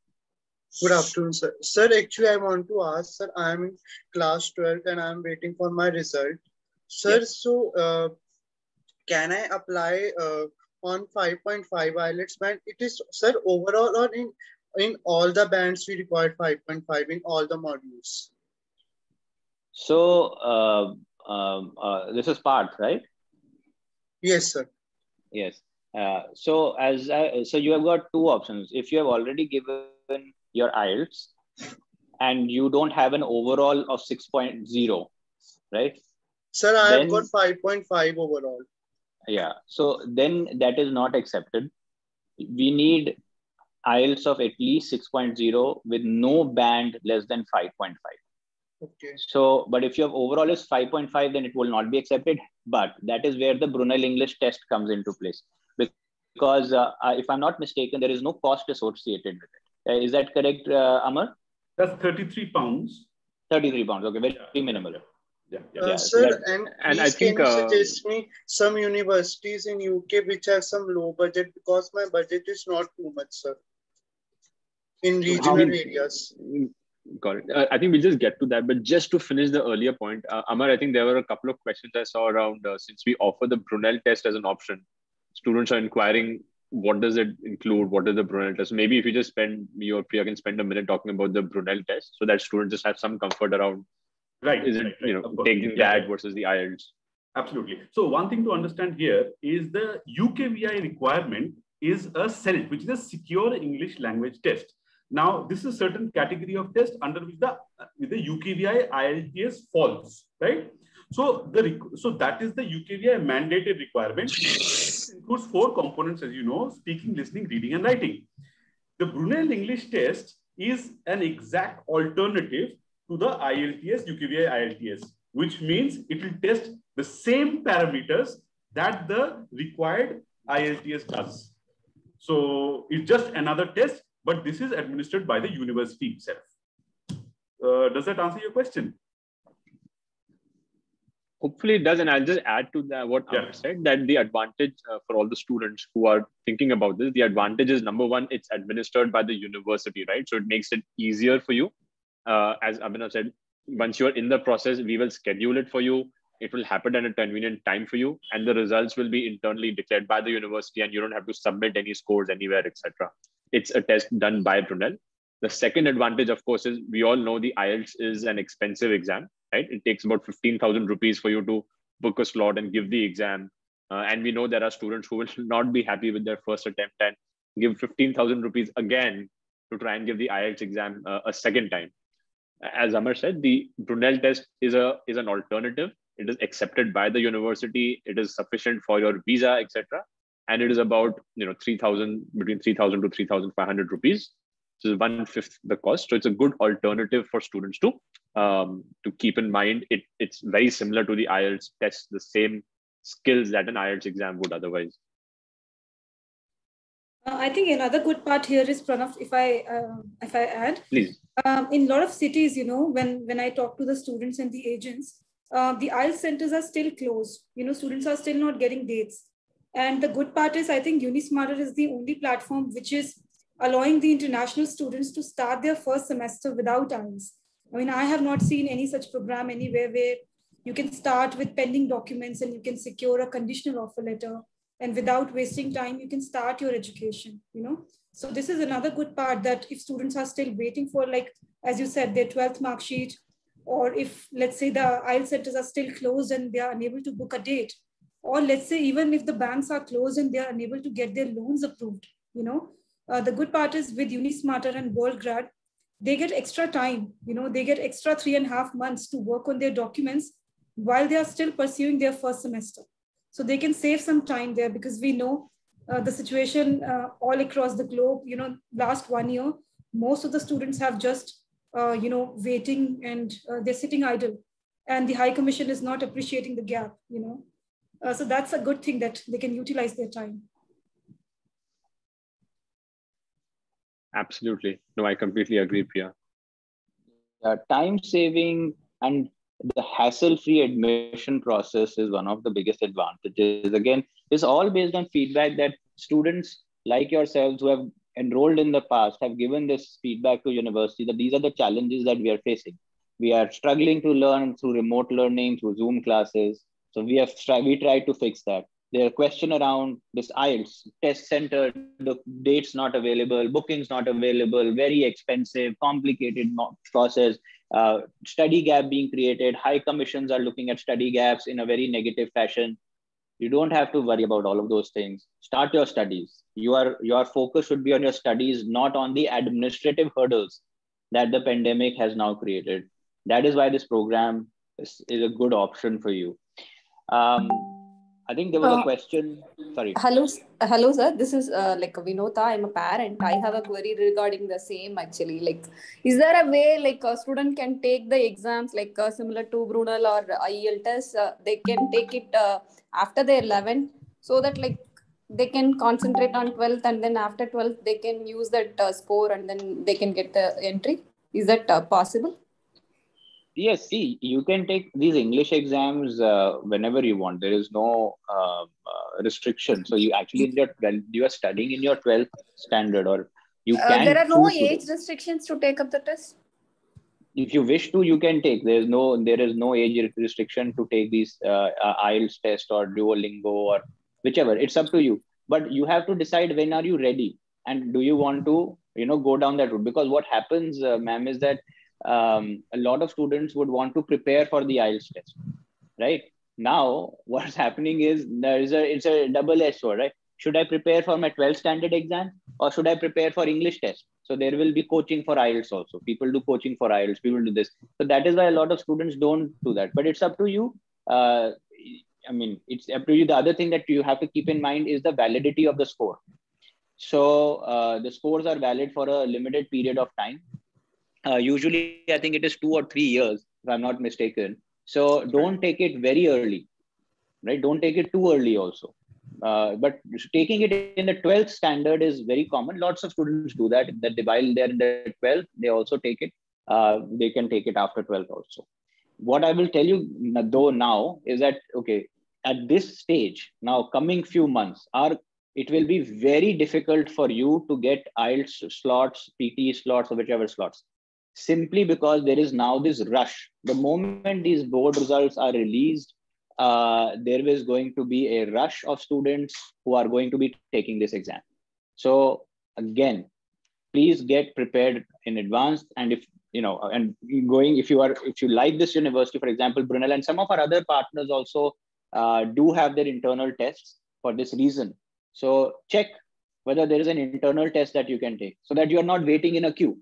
Good afternoon, sir. Sir, actually, I want to ask, sir, I am in class 12 and I am waiting for my result. Sir, yes. So can I apply on 5.5 IELTS band? It is, sir, overall or in all the bands we require 5.5 in all the modules? So this is Parth, right? Yes, sir. Yes. So you have got two options. If you have already given your IELTS and you don't have an overall of 6.0, right? Sir, I have got 5.5 overall. Yeah, so then that is not accepted. We need IELTS of at least 6.0 with no band less than 5.5. Okay. So, but if your overall is 5.5, then it will not be accepted. But that is where the Brunel English test comes into place. Because if I'm not mistaken, there is no cost associated with it. Is that correct, Amar? That's 33 pounds. 33 pounds. Okay, very minimal. Yeah. Sir, and I think, can you suggest me some universities in UK which have some low budget, because my budget is not too much, sir, in regional areas. Got it. I think we'll just get to that, but just to finish the earlier point, Amar, I think there were a couple of questions I saw around, since we offer the Brunel test as an option, students are inquiring, what does it include? What is the Brunel test? Maybe if you just spend, you or Priya can spend a minute talking about the Brunel test so that students just have some comfort around, is it, taking that versus the IELTS? Absolutely. So one thing to understand here is the UKVI requirement is a SELT, which is a secure English language test. Now, this is a certain category of test under which the UKVI IELTS falls, right? So that is the UKVI mandated requirement. It includes 4 components, as you know: speaking, listening, reading, and writing. The Brunel English test is an exact alternative to the IELTS, UKVI IELTS, which means it will test the same parameters that the required IELTS does. So it's just another test, but this is administered by the university itself. Does that answer your question? Hopefully it does. And I'll just add to that what Amar said, that the advantage for all the students who are thinking about this, the advantage is, number one, it's administered by the university, right? So it makes it easier for you. As Abhinav said, once you're in the process, we will schedule it for you. It will happen at a convenient time for you, and the results will be internally declared by the university, and you don't have to submit any scores anywhere, etc. It's a test done by Brunel. The second advantage, of course, is we all know the IELTS is an expensive exam, right? It takes about 15,000 rupees for you to book a slot and give the exam. And we know there are students who will not be happy with their first attempt and give 15,000 rupees again to try and give the IELTS exam a second time. As Amar said, the Brunel test is an alternative. It is accepted by the university. It is sufficient for your visa, etc. And it is about between 3,000 to 3,500 rupees. So it's 1/5 the cost. So it's a good alternative for students to keep in mind. It's very similar to the IELTS test, the same skills that an IELTS exam would otherwise. I think another good part here is, Pranav, if I add, please. In a lot of cities, when I talk to the students and the agents, the IELTS centers are still closed. Students are still not getting dates. And the good part is, I think Unismarter is the only platform which is allowing the international students to start their first semester without IELTS. I mean, I have not seen any such program anywhere where you can start with pending documents and you can secure a conditional offer letter, and without wasting time, you can start your education, So this is another good part, that if students are still waiting for, like, as you said, their 12th mark sheet, or if, let's say, the IELTS centers are still closed and they are unable to book a date, or let's say, even if the banks are closed and they are unable to get their loans approved, the good part is with Unismarter and WorldGrad, they get extra time, they get extra 3.5 months to work on their documents while they are still pursuing their first semester. So they can save some time there, because we know the situation all across the globe, last 1 year, most of the students have just, waiting, and they're sitting idle, and the High Commission is not appreciating the gap, So that's a good thing, that they can utilize their time. Absolutely. No, I completely agree, Priya. Time saving and the hassle-free admission process is one of the biggest advantages. Again, it's all based on feedback that students like yourselves who have enrolled in the past have given this feedback to university, that these are the challenges that we are facing. We are struggling to learn through remote learning, through Zoom classes. So we try to fix that. Their question around this IELTS test center, the dates not available, bookings not available, very expensive, complicated process, study gap being created. High commissions are looking at study gaps in a very negative fashion. You don't have to worry about all of those things. Start your studies. Your focus should be on your studies, not on the administrative hurdles that the pandemic has now created. That is why this program is a good option for you. I think there was a question. Sorry. Hello, sir. This is like Vinota. I'm a parent. I have a query regarding the same actually. Like, is there a way like a student can take the exams like similar to Brunel or IEL test? They can take it after their 11, so that like they can concentrate on 12th, and then after 12th they can use that score, and then they can get the entry. Is that possible? Yes, see, you can take these English exams whenever you want. There is no restriction. So you actually, you are studying in your 12th standard, or you can There are no choose to age take. restrictions to take up the test. If you wish to, you can take. There is no age restriction to take these IELTS test or Duolingo or whichever. It's up to you. But you have to decide when are you ready, and do you want to go down that route? Because what happens, ma'am, is that a lot of students would want to prepare for the IELTS test, right? Now, what's happening is it's a double-edged sword, right? Should I prepare for my 12th standard exam, or should I prepare for English test? So there will be coaching for IELTS also. People do coaching for IELTS. People do this. So that is why a lot of students don't do that. But it's up to you. I mean, it's up to you. The other thing that you have to keep in mind is the validity of the score. So the scores are valid for a limited period of time. Usually, I think it is 2 or 3 years, if I'm not mistaken. So don't take it very early, right? Don't take it too early also. But taking it in the 12th standard is very common. Lots of students do that while they're in the 12th, they also take it. They can take it after 12th also. What I will tell you though now is that, okay, at this stage, now coming few months, it will be very difficult for you to get IELTS slots, PT slots, or whichever slots, simply because there is now this rush. The moment these board results are released, there is going to be a rush of students who are going to be taking this exam. So again, please get prepared in advance. And if you like this university, for example, Brunel and some of our other partners also do have their internal tests for this reason. So check whether there is an internal test that you can take, so that you are not waiting in a queue.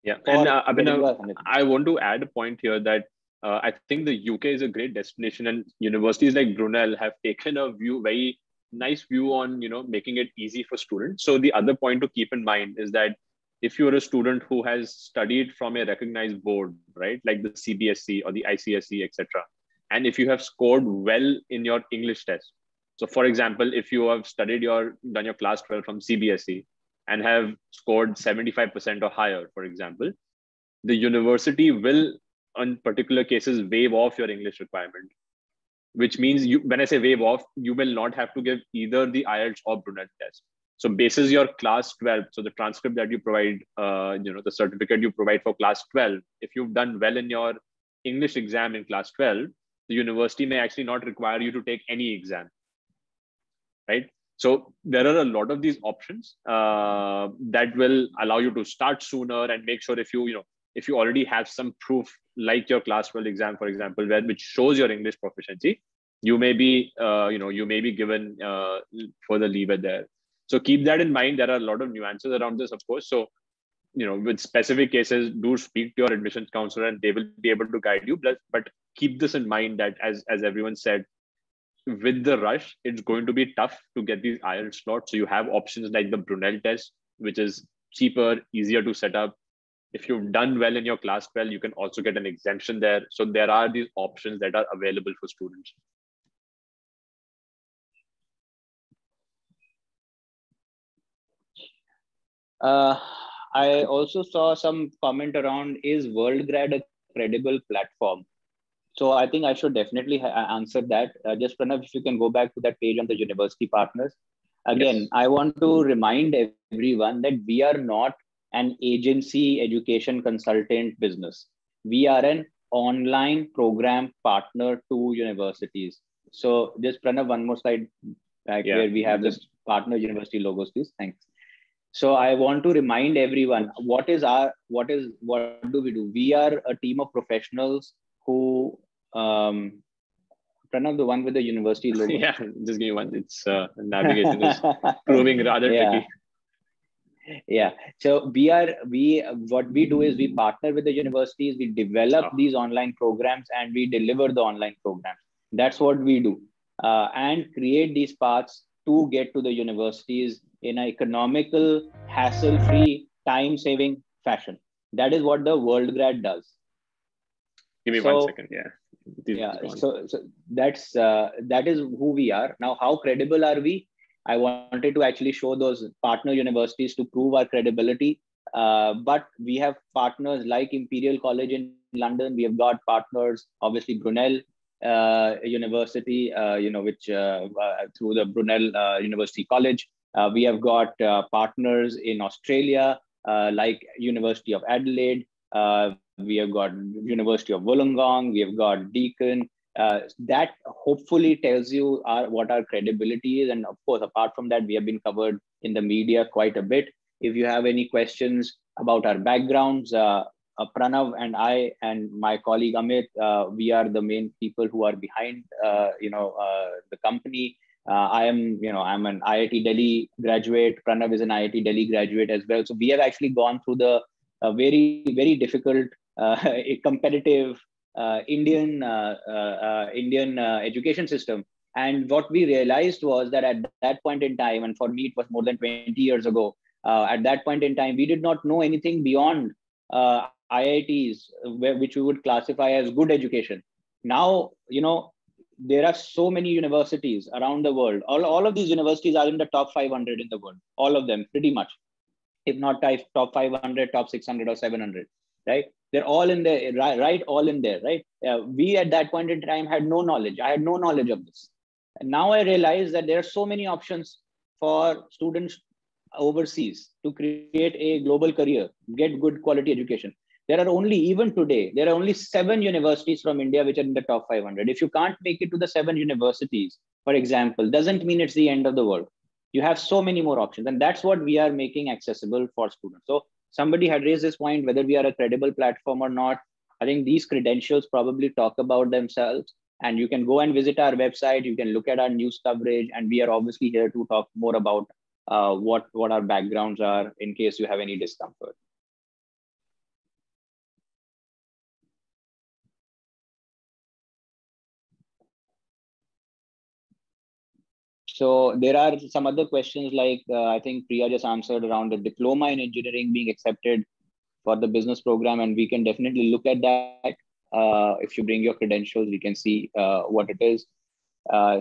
Yeah, and Abhinav, I want to add a point here that I think the UK is a great destination, and universities like Brunel have taken a very nice view on making it easy for students. So the other point to keep in mind is that if you're a student who has studied from a recognized board, right, like the CBSE or the ICSE, etc., and if you have scored well in your English test. So for example, if you have done your class 12 from CBSE and have scored 75% or higher, for example, the university will, on particular cases, waive off your English requirement, which means when I say waive off, you will not have to give either the IELTS or Brunel test. So basis your class 12, so the transcript that you provide, the certificate you provide for class 12, if you've done well in your English exam in class 12, the university may actually not require you to take any exam, right? So there are a lot of these options that will allow you to start sooner, and make sure if you already have some proof, like your class 12 exam, for example, which shows your English proficiency, you may be given further leeway there. So keep that in mind. There are a lot of nuances around this, of course. So with specific cases, do speak to your admissions counselor, and they will be able to guide you. But keep this in mind that as everyone said, with the rush, it's going to be tough to get these IELTS slots. So you have options like the Brunel test, which is cheaper, easier to set up. If you've done well in your class 12, you can also get an exemption there. So there are these options that are available for students. I also saw some comment around, is WorldGrad a credible platform? So I think I should definitely answer that. Just Pranav, if you can go back to that page on the university partners. Again, yes. I want to remind everyone that we are not an agency education consultant business. We are an online program partner to universities. So just Pranav, one more slide back where we have this partner university logos, please. Thanks. So I want to remind everyone, what do we do? We are a team of professionals who, Pranav, the one with the university logo. Yeah, just give me one. It's navigating is proving rather tricky. Yeah. So what we do is we partner with the universities, we develop these online programs, and we deliver the online programs. That's what we do, and create these paths to get to the universities in an economical, hassle-free, time-saving fashion. That is what the WorldGrad does. Give me 1 second. Yeah. So that is who we are. Now, how credible are we? I wanted to actually show those partner universities to prove our credibility. But we have partners like Imperial College in London. We have got partners, obviously Brunel University, which through the Brunel University College. We have got partners in Australia, like University of Adelaide. We have got University of Wollongong. We have got Deakin. That hopefully tells you what our credibility is. And of course, apart from that, we have been covered in the media quite a bit. If you have any questions about our backgrounds, Pranav and I and my colleague Amit, we are the main people who are behind, the company. I'm an IIT Delhi graduate. Pranav is an IIT Delhi graduate as well. So we have actually gone through the very, very difficult, competitive Indian education system. And what we realized was that at that point in time, and for me, it was more than 20 years ago, at that point in time, we did not know anything beyond IITs, which we would classify as good education. Now, there are so many universities around the world. All of these universities are in the top 500 in the world, all of them pretty much, if not top 500, top 600 or 700, right? They're all in there, right? All in there, right? We at that point in time had no knowledge. I had no knowledge of this. And now I realize that there are so many options for students overseas to create a global career, get good quality education. There are only, even today, there are only 7 universities from India which are in the top 500. If you can't make it to the 7 universities, for example, doesn't mean it's the end of the world. You have so many more options, and that's what we are making accessible for students. So somebody had raised this point, whether we are a credible platform or not. I think these credentials probably talk about themselves, and you can go and visit our website. You can look at our news coverage, and we are obviously here to talk more about what our backgrounds are in case you have any discomfort. So there are some other questions like I think Priya just answered around the diploma in engineering being accepted for the business program, and we can definitely look at that. If you bring your credentials, we can see what it is.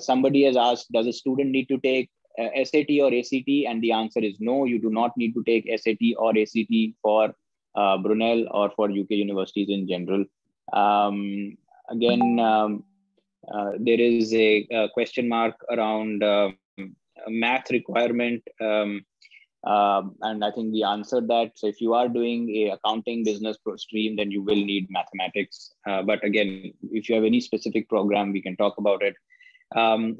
Somebody has asked, does a student need to take SAT or ACT? And the answer is no, you do not need to take SAT or ACT for Brunel or for UK universities in general. There is a question mark around math requirement. And I think we answered that. So if you are doing a accounting business stream, then you will need mathematics. But again, if you have any specific program, we can talk about it.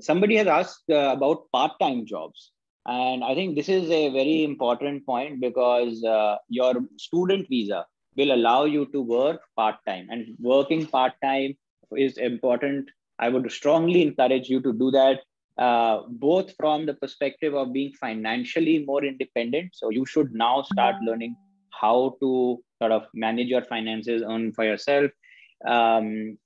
Somebody has asked about part-time jobs. And I think this is a very important point because your student visa will allow you to work part-time, and working part-time is important. I would strongly encourage you to do that, both from the perspective of being financially more independent. So you should now start learning how to sort of manage your finances, earn for yourself. And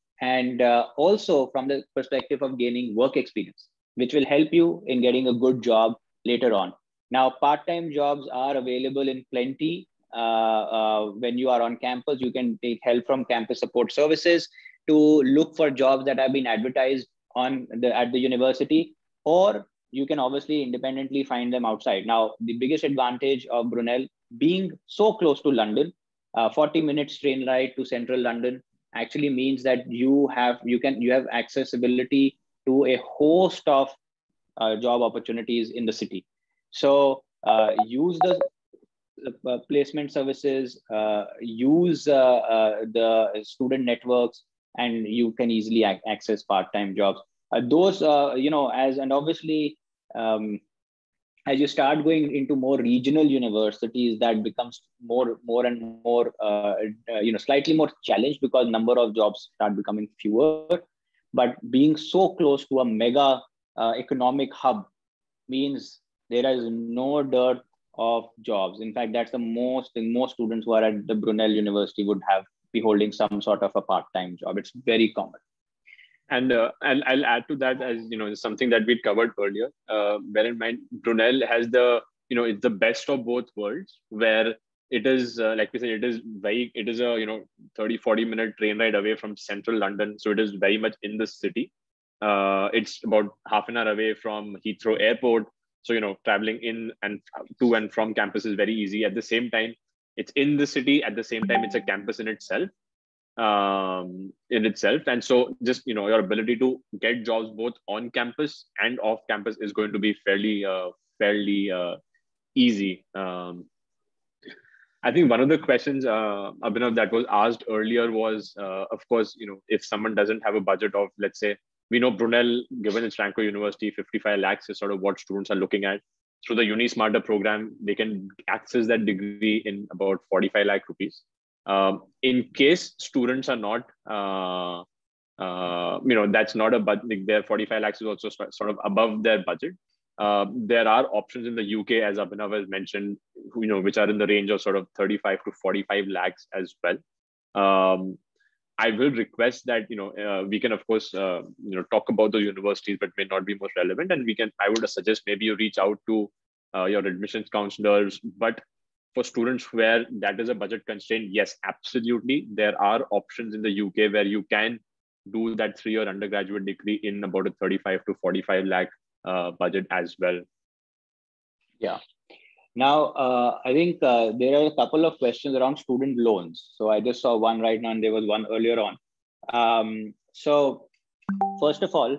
also from the perspective of gaining work experience, which will help you in getting a good job later on. Now, part-time jobs are available in plenty. When you are on campus, you can take help from campus support services to look for jobs that have been advertised at the university, or you can obviously independently find them outside. Now, the biggest advantage of Brunel being so close to London, 40 minutes train ride to central London, actually means that you have accessibility to a host of job opportunities in the city. So use the placement services, use the student networks, and you can easily access part-time jobs. Obviously, as you start going into more regional universities, that becomes more and more, slightly more challenged because number of jobs start becoming fewer. But being so close to a mega economic hub means there is no dearth of jobs. In fact, that's the most students who are at the Brunel University would be holding some sort of a part-time job. It's very common. And I'll add to that, as you know, something that we covered earlier. Bear in mind, Brunel has the, you know, it's the best of both worlds, where it is like we said, it is a, you know, 30-40 minute train ride away from central London, so it is very much in the city. It's about half an hour away from Heathrow Airport, so you know, traveling in and to and from campus is very easy. At the same time, it's in the city. At the same time, it's a campus in itself. And so just, you know, your ability to get jobs both on campus and off campus is going to be fairly easy. I think one of the questions, Abhinav, that was asked earlier was, of course, you know, if someone doesn't have a budget of, let's say, we know Brunel, given its rank of university, 55 lakhs is sort of what students are looking at. Through the Uni Smarter program, they can access that degree in about 45 lakh rupees. In case students are not, you know, that's not a budget, like their 45 lakhs is also sort of above their budget. There are options in the UK, as Abhinav has mentioned, you know, which are in the range of sort of 35 to 45 lakhs as well. I will request that, you know, we can, of course, you know, talk about the universities, but may not be most relevant. And I would suggest maybe you reach out to your admissions counselors. But for students where that is a budget constraint, yes, absolutely. There are options in the UK where you can do that 3-year undergraduate degree in about a 35 to 45 lakh budget as well. Yeah. Now, I think there are a couple of questions around student loans. So I just saw one right now, and there was one earlier on. So first of all,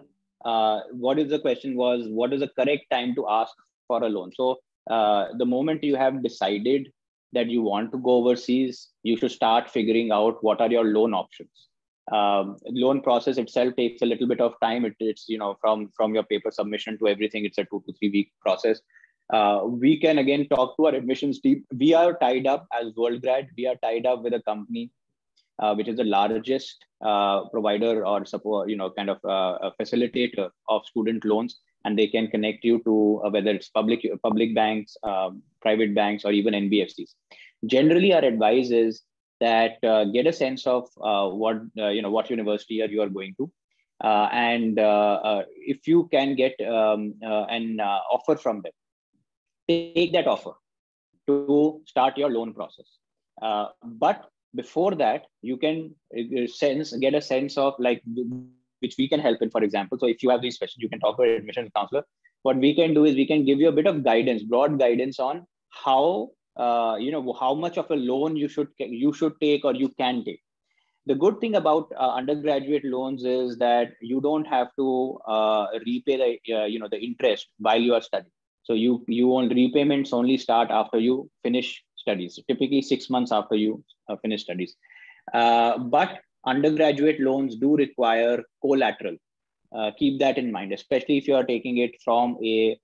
what is the question was, what is the correct time to ask for a loan? So the moment you have decided that you want to go overseas, you should start figuring out what are your loan options. Loan process itself takes a little bit of time. It's, you know, from your paper submission to everything, it's a 2 to 3 week process. We can again talk to our admissions team. We are tied up as WorldGrad. We are tied up with a company which is the largest provider or support, you know, kind of a facilitator of student loans, and they can connect you to whether it's public banks, private banks, or even NBFCs. Generally, our advice is that get a sense of what university you are going to, and if you can get an offer from them, take that offer to start your loan process. But before that, you can get a sense of, like, which we can help in, for example. So if you have these questions, you can talk to an admissions counselor. What we can do is we can give you a bit of guidance, broad guidance on how, how much of a loan you should take or you can take. The good thing about undergraduate loans is that you don't have to repay the interest while you are studying. So you own repayments only start after you finish studies, typically 6 months after you finish studies. But undergraduate loans do require collateral. Keep that in mind, especially if you are taking it from a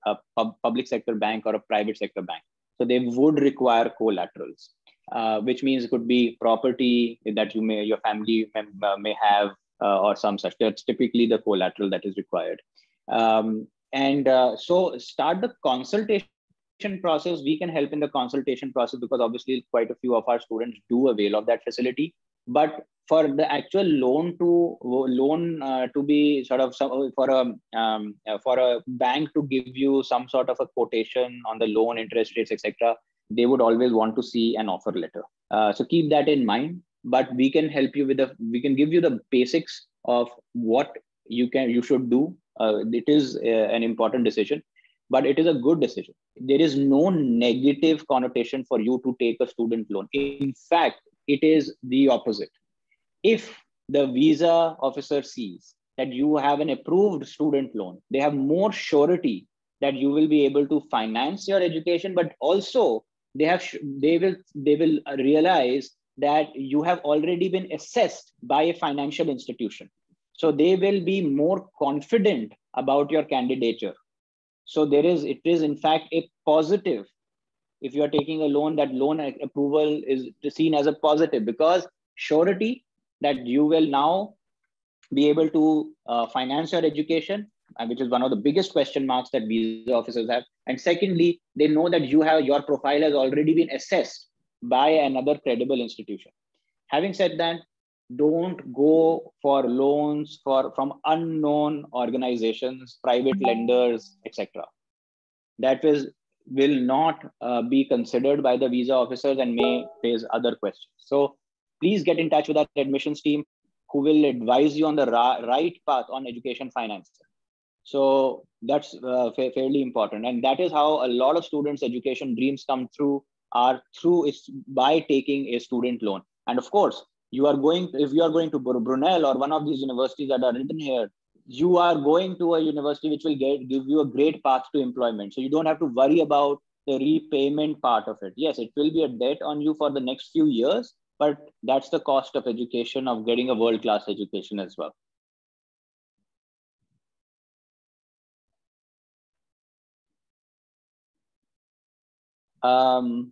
public sector bank or a private sector bank. So they would require collaterals, which means it could be property that your family may have, or some such. That's typically the collateral that is required. So start the consultation process. We can help in the consultation process because obviously quite a few of our students do avail of that facility. But for the actual loan to be sort of for a bank to give you some sort of a quotation on the loan interest rates, etc., they would always want to see an offer letter. So keep that in mind. But we can help you we can give you the basics of what you should do. It is an important decision, but it is a good decision. There is no negative connotation for you to take a student loan. In fact, it is the opposite. If the visa officer sees that you have an approved student loan, they have more surety that you will be able to finance your education, but also they will realize that you have already been assessed by a financial institution. So they will be more confident about your candidature. So it is in fact a positive. If you are taking a loan, that loan approval is seen as a positive because surety that you will now be able to finance your education, which is one of the biggest question marks that visa officers have. And secondly, they know that your profile has already been assessed by another credible institution. Having said that, don't go for loans from unknown organizations, private lenders, etc. That will not be considered by the visa officers and may raise other questions. So please get in touch with our admissions team who will advise you on the right path on education finance. So that's fairly important. And that is how a lot of students' education dreams come through, by taking a student loan. And of course, if you are going to Brunel or one of these universities that are written here, you are going to a university which will give you a great path to employment. So you don't have to worry about the repayment part of it. Yes, it will be a debt on you for the next few years, but that's the cost of education, of getting a world-class education as well. I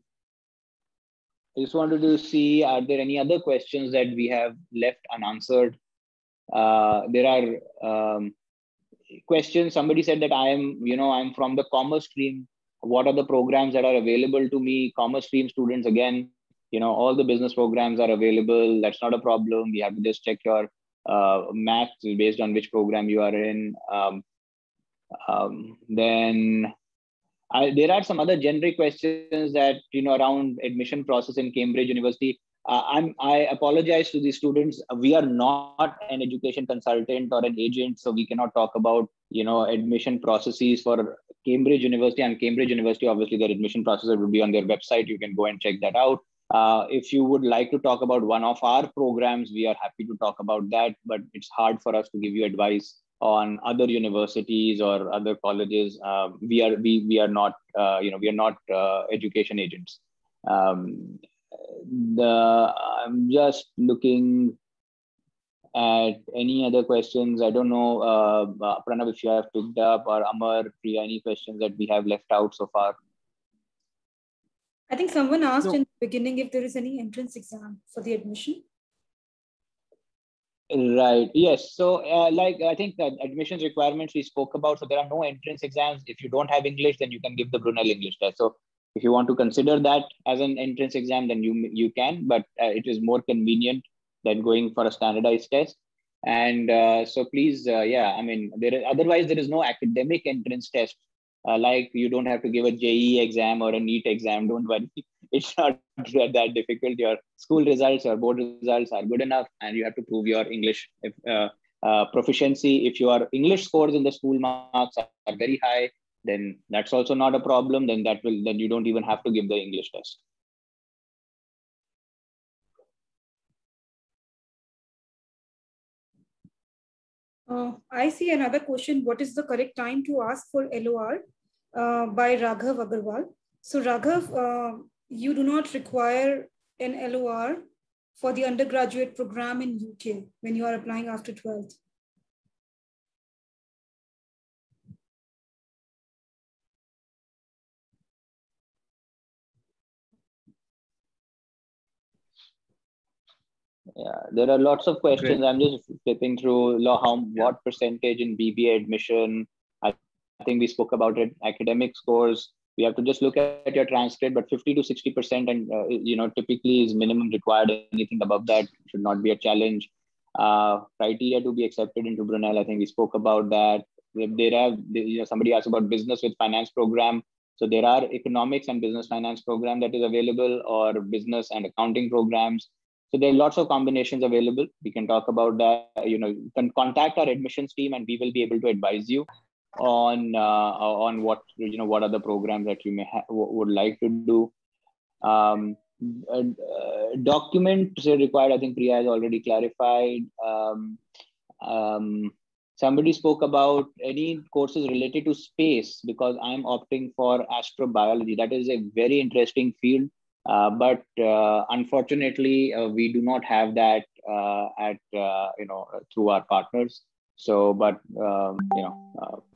just wanted to see, are there any other questions that we have left unanswered? There are questions. Somebody said that I'm from the commerce stream. What are the programs that are available to me? Commerce stream students, again, all the business programs are available. That's not a problem. You have to just check your maths based on which program you are in. Then there are some other generic questions that, around admission process in Cambridge University. I apologize to the students. We are not an education consultant or an agent, so we cannot talk about, admission processes for Cambridge University. And Cambridge University, obviously, their admission process will be on their website. You can go and check that out. If you would like to talk about one of our programs, we are happy to talk about that, but it's hard for us to give you advice on other universities or other colleges. We are not education agents. I'm just looking at any other questions. I don't know, Pranav, if you have picked up, or Amar, Priya, any questions that we have left out so far? I think someone asked in the beginning if there is any entrance exam for the admission. Right. Yes. So, I think that admissions requirements we spoke about. So there are no entrance exams. If you don't have English, then you can give the Brunel English test. So if you want to consider that as an entrance exam, then you can. But it is more convenient than going for a standardized test. And so please, otherwise there is no academic entrance test. Like you don't have to give a JEE exam or a NEET exam. Don't worry. It's not that difficult. Your school results or board results are good enough, and you have to prove your English proficiency. If your English scores in the school marks are very high, then that's also not a problem. Then you don't even have to give the English test. I see another question. What is the correct time to ask for LOR? By Raghav Agarwal. So Raghav, you do not require an LOR for the undergraduate program in UK when you are applying after 12th. Yeah, there are lots of questions. I'm just flipping through what percentage in BBA admission. I think we spoke about it. Academic scores. We have to just look at your transcript, but 50 to 60%, and typically is minimum required. Anything above that should not be a challenge. Criteria to be accepted into Brunel. I think we spoke about that. Somebody asked about business with finance program. So there are economics and business finance program that is available, or business and accounting programs. So there are lots of combinations available. We can talk about that. You can contact our admissions team, and we will be able to advise you on what what are the programs that you would like to do. Documents required. I think Priya has already clarified. Somebody spoke about any courses related to space, because I'm opting for astrobiology. That is a very interesting field. But unfortunately, we do not have that through our partners. So, but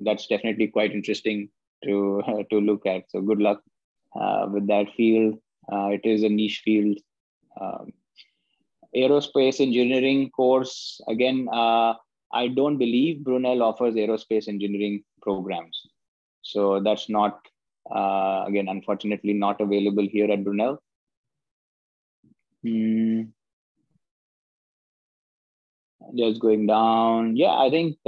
that's definitely quite interesting to look at. So, good luck with that field. It is a niche field. Aerospace engineering course, again, I don't believe Brunel offers aerospace engineering programs. So that's not, again, unfortunately not available here at Brunel. Just going down. Yeah, I think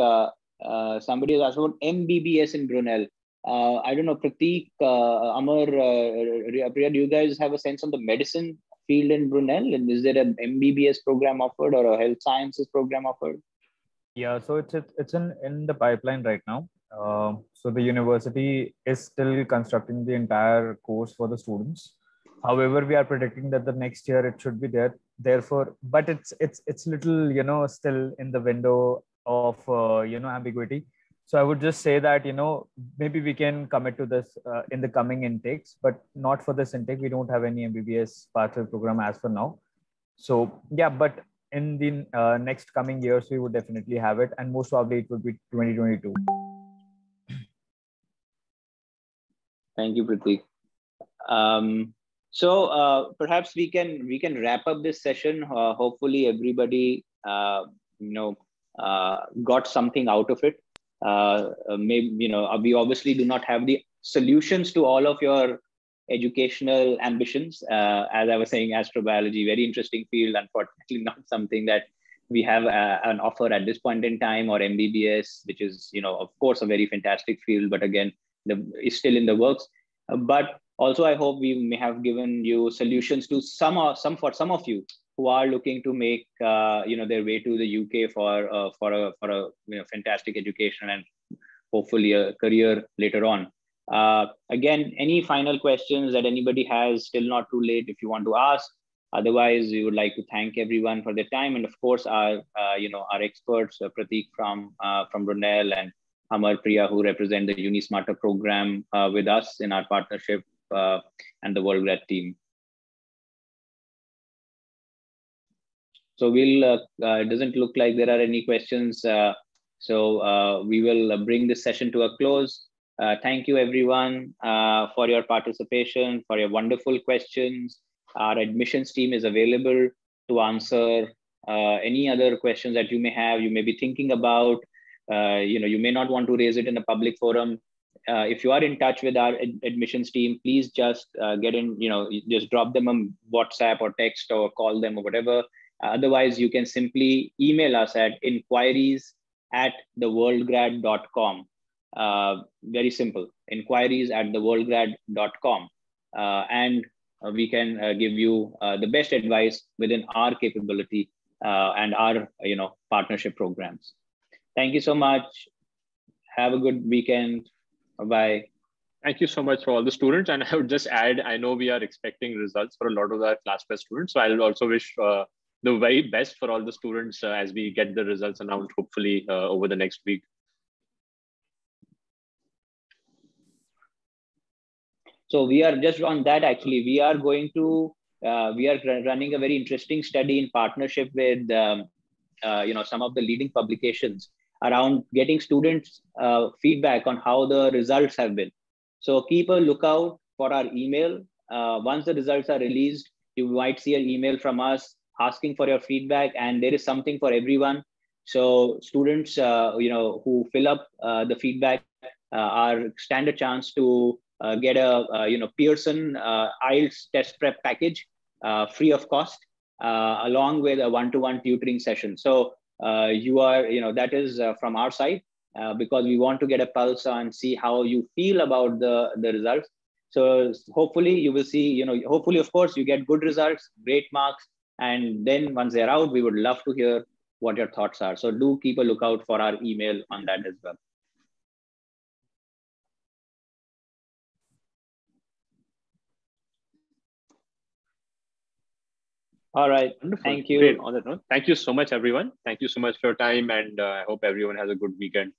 somebody has asked about MBBS in Brunel. I don't know, Prateek, Amar, Priya, do you guys have a sense on the medicine field in Brunel? And is there an MBBS program offered or a health sciences program offered? Yeah, so it's in the pipeline right now. So the university is still constructing the entire course for the students. However, we are predicting that the next year it should be there. Therefore, but it's little, you know, still in the window of you know, ambiguity. So I would just say that, you know, maybe we can commit to this in the coming intakes, but not for this intake. We don't have any MBBS pathway program as for now. So yeah, but in the next coming years, we would definitely have it, and most probably it would be 2022. Thank you, Prateek. Perhaps we can wrap up this session. Hopefully, everybody got something out of it. Maybe we obviously do not have the solutions to all of your educational ambitions. As I was saying, astrobiology, very interesting field. Unfortunately, not something that we have an offer at this point in time, or MBBS, which is of course a very fantastic field, but again, is still in the works. But also, I hope we may have given you solutions to some of you who are looking to make their way to the UK for a fantastic education and hopefully a career later on. Again, any final questions that anybody has, still not too late if you want to ask. Otherwise, we would like to thank everyone for their time, and of course our experts, Prateek from Brunel and Amar, Priya, who represent the UniSmarter program with us in our partnership, and the WorldGrad team. So we'll, it doesn't look like there are any questions. So we will bring this session to a close. Thank you everyone for your participation, for your wonderful questions. Our admissions team is available to answer any other questions that you may have, you may be thinking about. You may not want to raise it in a public forum. If you are in touch with our admissions team, please just get in, just drop them a WhatsApp or text or call them or whatever. Otherwise, you can simply email us at inquiries@theworldgrad.com. Very simple, inquiries@theworldgrad.com. And we can give you the best advice within our capability and our partnership programs. Thank you so much. Have a good weekend. Bye-bye. Thank you so much for all the students. And I would just add, I know we are expecting results for a lot of our class test students. So I'll also wish the very best for all the students as we get the results announced, hopefully over the next week. So we are just on that, actually, we are going to, we are running a very interesting study in partnership with, some of the leading publications around getting students feedback on how the results have been. So keep a lookout for our email. Once the results are released, you might see an email from us asking for your feedback, and there is something for everyone. So students, who fill up the feedback stand a chance to get a Pearson IELTS test prep package free of cost, along with a one-to-one tutoring session. So that is from our side, because we want to get a pulse on, see how you feel about the results. So hopefully you will see, hopefully, of course, you get good results, great marks. And then once they're out, we would love to hear what your thoughts are. So do keep a lookout for our email on that as well. All right. Wonderful. Thank you. Great. On that note, thank you so much, everyone. Thank you so much for your time. And I hope everyone has a good weekend.